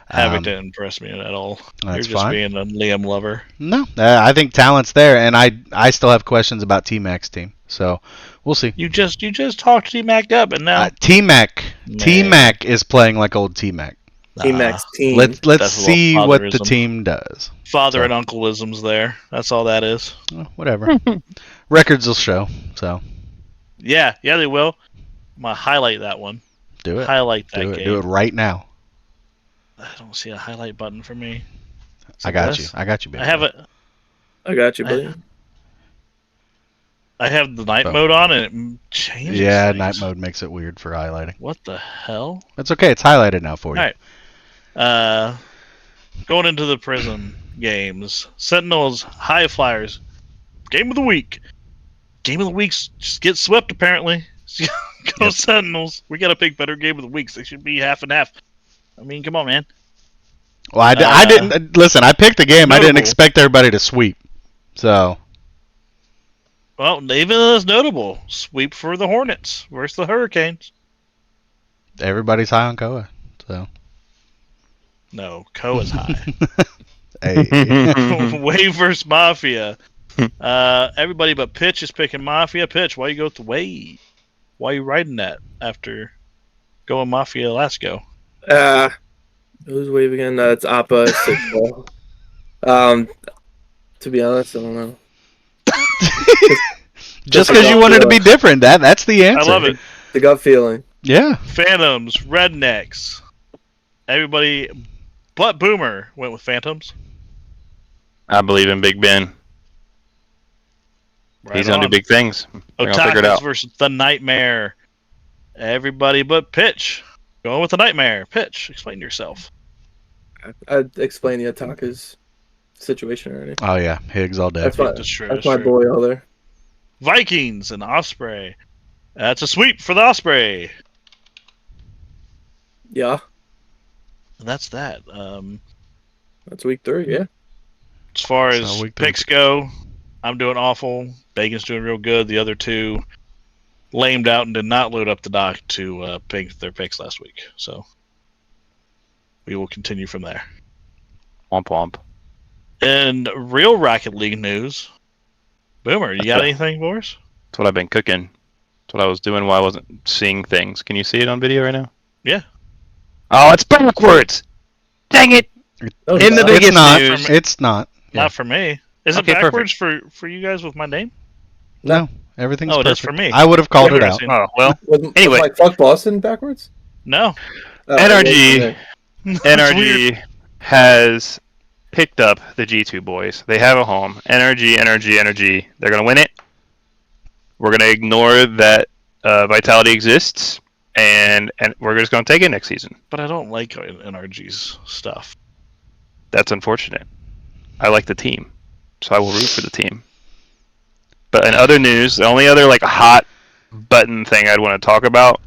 [SPEAKER 3] Havoc didn't impress me at all. You're
[SPEAKER 2] That's
[SPEAKER 3] just
[SPEAKER 2] fine.
[SPEAKER 3] being a Liam lover.
[SPEAKER 2] No, I think talent's there, and I still have questions about T-Mac's team. So we'll see.
[SPEAKER 3] You just talked T-Mac up, and now
[SPEAKER 2] T-Mac
[SPEAKER 3] Man.
[SPEAKER 2] is playing like old T-Mac.
[SPEAKER 5] T-Max team.
[SPEAKER 2] Let's
[SPEAKER 3] That's a
[SPEAKER 2] see
[SPEAKER 3] little
[SPEAKER 2] what the
[SPEAKER 3] fatherism.
[SPEAKER 2] team does.
[SPEAKER 3] father
[SPEAKER 2] So.
[SPEAKER 3] and uncleisms there. That's all that is.
[SPEAKER 2] Well, whatever. Records will show. So
[SPEAKER 3] Yeah, they will. I'm gonna highlight that one.
[SPEAKER 2] do it.
[SPEAKER 3] Highlight that game.
[SPEAKER 2] Do it right now.
[SPEAKER 3] I don't see a highlight button for me.
[SPEAKER 2] I got you, baby.
[SPEAKER 3] I have it.
[SPEAKER 5] I got you, buddy.
[SPEAKER 3] I have the night
[SPEAKER 2] Oh.
[SPEAKER 3] mode on, and it changes.
[SPEAKER 2] Yeah,
[SPEAKER 3] things.
[SPEAKER 2] night mode makes it weird for highlighting.
[SPEAKER 3] What the hell?
[SPEAKER 2] It's okay. It's highlighted now for you.
[SPEAKER 3] Alright. Going into the prison games. Sentinels, High Flyers. Game of the week. Game of the weeks just get swept apparently. Go Sentinels. We gotta pick better game of the weeks. They should be half and half. I mean, come on, man.
[SPEAKER 2] Well, I didn't listen. I picked the game. I didn't
[SPEAKER 3] Notable.
[SPEAKER 2] expect everybody to sweep. So
[SPEAKER 3] Well, even though it's notable, sweep for the Hornets versus the Hurricanes.
[SPEAKER 2] everybody's high on Koa. So
[SPEAKER 3] No, Co is high.
[SPEAKER 2] hey.
[SPEAKER 3] Wave versus Mafia. Everybody but Pitch is picking Mafia. Pitch, why you go with the Wave? Why you riding that after going Mafia last go?
[SPEAKER 5] Who's wave again? It's Appa. To be honest, I don't know.
[SPEAKER 2] Just because you wanted to be different, that's the answer.
[SPEAKER 3] I love it.
[SPEAKER 5] The gut feeling.
[SPEAKER 2] Yeah.
[SPEAKER 3] Phantoms, Rednecks. Everybody but Boomer went with Phantoms.
[SPEAKER 6] I believe in Big Ben.
[SPEAKER 3] Right
[SPEAKER 6] He's gonna do
[SPEAKER 3] on.
[SPEAKER 6] big things. They're gonna figure it
[SPEAKER 3] Otakus
[SPEAKER 6] out.
[SPEAKER 3] versus the Nightmare. Everybody but Pitch going with the Nightmare. Pitch, explain yourself.
[SPEAKER 5] I explained the Ataka's situation already.
[SPEAKER 2] Oh yeah, Higgs all day.
[SPEAKER 5] That's my,
[SPEAKER 3] That's true.
[SPEAKER 5] that's my boy all there.
[SPEAKER 3] Vikings and Osprey. That's a sweep for the Osprey.
[SPEAKER 5] Yeah,
[SPEAKER 3] And that's that.
[SPEAKER 5] that's week 3. Yeah.
[SPEAKER 3] As far
[SPEAKER 2] It's
[SPEAKER 3] as
[SPEAKER 2] not week 3.
[SPEAKER 3] picks go, I'm doing awful. Bacon's doing real good. The other two lamed out and did not load up the dock to pick their picks last week. So we will continue from there.
[SPEAKER 6] Womp womp.
[SPEAKER 3] And real Rocket League news. Boomer, you got anything for us?
[SPEAKER 6] That's what I've been cooking. That's what I was doing while I wasn't seeing things. Can you see it on video right now?
[SPEAKER 3] Yeah.
[SPEAKER 6] Oh, it's backwards! Dang it!
[SPEAKER 5] Oh,
[SPEAKER 6] In the
[SPEAKER 5] God.
[SPEAKER 6] biggest
[SPEAKER 2] It's not.
[SPEAKER 6] news.
[SPEAKER 2] It's not. Yeah.
[SPEAKER 3] Not for me. Is
[SPEAKER 6] Okay,
[SPEAKER 3] it backwards for you guys with my name?
[SPEAKER 2] No, everything's
[SPEAKER 3] Oh, it is
[SPEAKER 2] perfect.
[SPEAKER 3] for me.
[SPEAKER 2] I would have called it out.
[SPEAKER 3] Interesting.
[SPEAKER 6] Oh, well.
[SPEAKER 5] Was
[SPEAKER 6] Anyway.
[SPEAKER 5] like fuck Boston backwards.
[SPEAKER 3] No.
[SPEAKER 5] Oh,
[SPEAKER 6] NRG.
[SPEAKER 5] okay.
[SPEAKER 3] It's weird.
[SPEAKER 6] NRG has picked up the G2 boys. They have a home. NRG. They're going to win it. We're going to ignore that Vitality exists, and we're just going to take it next season.
[SPEAKER 3] But I don't like NRG's stuff.
[SPEAKER 6] That's unfortunate. I like the team, so I will root for the team. But in other news, the only other hot button thing I'd want to talk about.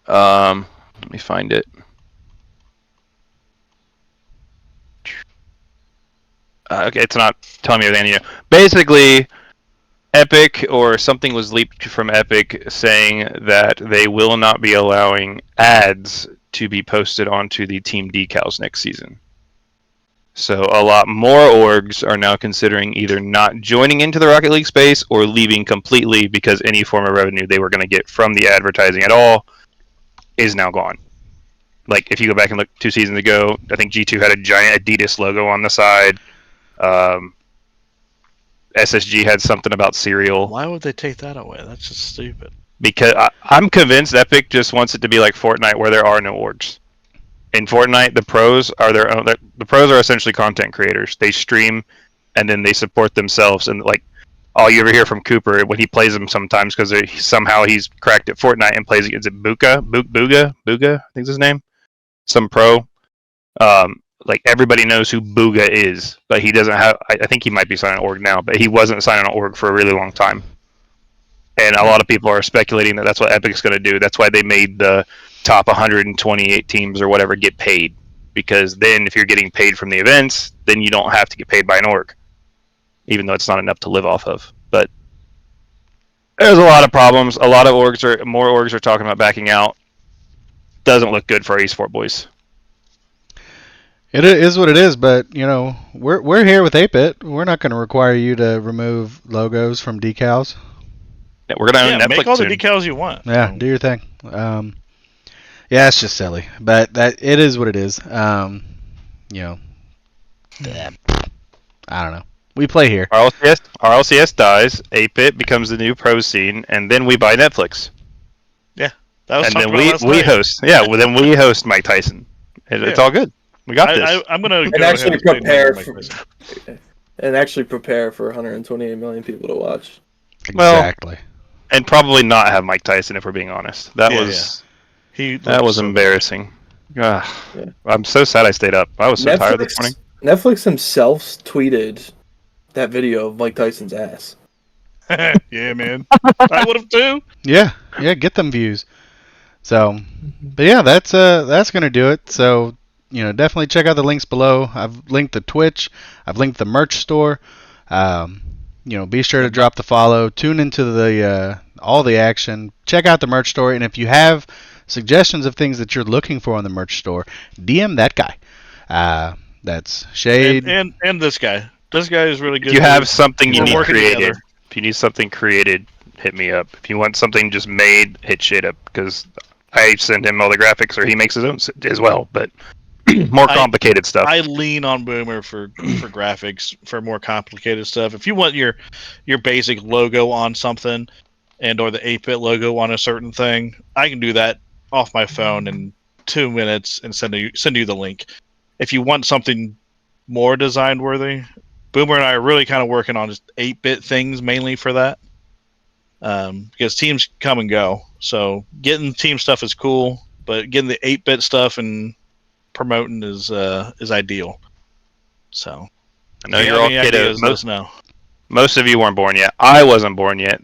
[SPEAKER 6] Let me find it. Okay, it's not telling me everything I need to know. Basically, Epic or something was leaked from Epic saying that they will not be allowing ads to be posted onto the team decals next season. So a lot more orgs are now considering either not joining into the Rocket League space or leaving completely because any form of revenue they were going to get from the advertising at all is now gone. Like, if you go back and look 2 seasons ago, I think G2 had a giant Adidas logo on the side. SSG had something about cereal.
[SPEAKER 3] Why would they take that away? That's just stupid.
[SPEAKER 6] Because I'm convinced Epic just wants it to be like Fortnite, where there are no orgs. In Fortnite, the pros are their own. The pros are essentially content creators. They stream, and then they support themselves. And all you ever hear from Cooper when he plays them sometimes, because somehow he's cracked at Fortnite and plays against Booga, I think is his name, some pro. like everybody knows who Booga is, but he doesn't have. I think he might be signing on org now, but he wasn't signing on org for a really long time. And a lot of people are speculating that that's what Epic's going to do. That's why they made the top 128 teams or whatever get paid, because then if you're getting paid from the events, then you don't have to get paid by an org, even though it's not enough to live off of. But there's a lot of problems. A lot of more orgs are talking about backing out. Doesn't look good for our esport boys.
[SPEAKER 2] It is what it is, but we're here with 8-Bit. We're not going to require you to remove logos from decals.
[SPEAKER 6] Yeah, we're gonna own Netflix
[SPEAKER 3] make all
[SPEAKER 6] soon.
[SPEAKER 3] the decals you want.
[SPEAKER 2] Yeah, do your thing. Yeah, it's just silly, but that it is what it is. I don't know. We play here.
[SPEAKER 6] Our LCS dies. 8-Bit becomes the new pro scene, and then we buy Netflix.
[SPEAKER 3] Yeah, that was.
[SPEAKER 6] And then we host. Yeah, well, then we host Mike Tyson. It's all good. We got this.
[SPEAKER 3] I'm gonna
[SPEAKER 5] And
[SPEAKER 3] go
[SPEAKER 5] actually
[SPEAKER 3] ahead and
[SPEAKER 5] prepare
[SPEAKER 3] Mike
[SPEAKER 5] for,
[SPEAKER 3] Tyson.
[SPEAKER 5] and actually prepare for 128 million people to watch.
[SPEAKER 6] Well,
[SPEAKER 2] Exactly.
[SPEAKER 6] And probably not have Mike Tyson if we're being honest. That was embarrassing.
[SPEAKER 5] Yeah.
[SPEAKER 6] I'm so sad I stayed up. I was so tired this morning.
[SPEAKER 5] Netflix themselves tweeted that video of Mike Tyson's ass.
[SPEAKER 3] Yeah, man. I would have too.
[SPEAKER 2] Yeah, get them views. So, but yeah, that's gonna do it. So, definitely check out the links below. I've linked the Twitch. I've linked the merch store. Be sure to drop the follow. Tune into the all the action. Check out the merch store, and if you have suggestions of things that you're looking for on the merch store, DM that guy. That's Shade.
[SPEAKER 3] And this guy. This guy is really good.
[SPEAKER 6] If you have something you
[SPEAKER 3] We're
[SPEAKER 6] need
[SPEAKER 3] working
[SPEAKER 6] created,
[SPEAKER 3] together.
[SPEAKER 6] if you need something created, hit me up. If you want something just made, hit Shade up, because I send him all the graphics, or he makes his own as well. But more complicated stuff.
[SPEAKER 3] I lean on Boomer for graphics, for more complicated stuff. If you want your basic logo on something, and or the 8-Bit logo on a certain thing, I can do that off my phone in 2 minutes and send you the link. If you want something more design worthy, Boomer and I are really kind of working on just 8-Bit things mainly for that. Because teams come and go, so getting team stuff is cool, but getting the 8-Bit stuff and promoting is ideal. So
[SPEAKER 6] I know you're all kiddos.
[SPEAKER 3] let us know.
[SPEAKER 6] Most of you weren't born yet. I wasn't born yet.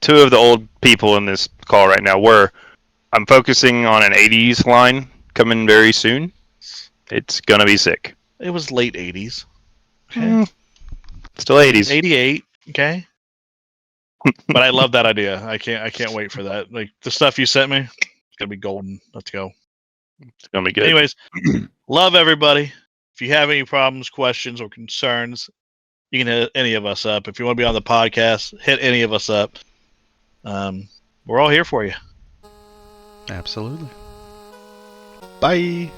[SPEAKER 6] 2 of the old people in this call right now were. I'm focusing on an 80s line coming very soon. It's gonna be sick.
[SPEAKER 3] It was late 80s. Okay.
[SPEAKER 6] Still 80s.
[SPEAKER 3] 88. Okay. But I love that idea. I can't wait for that. Like the stuff you sent me, it's gonna be golden. Let's go.
[SPEAKER 6] It's gonna be good.
[SPEAKER 3] Anyways, love everybody. If you have any problems, questions, or concerns, you can hit any of us up. If you want to be on the podcast, hit any of us up. We're all here for you.
[SPEAKER 2] Absolutely. Bye.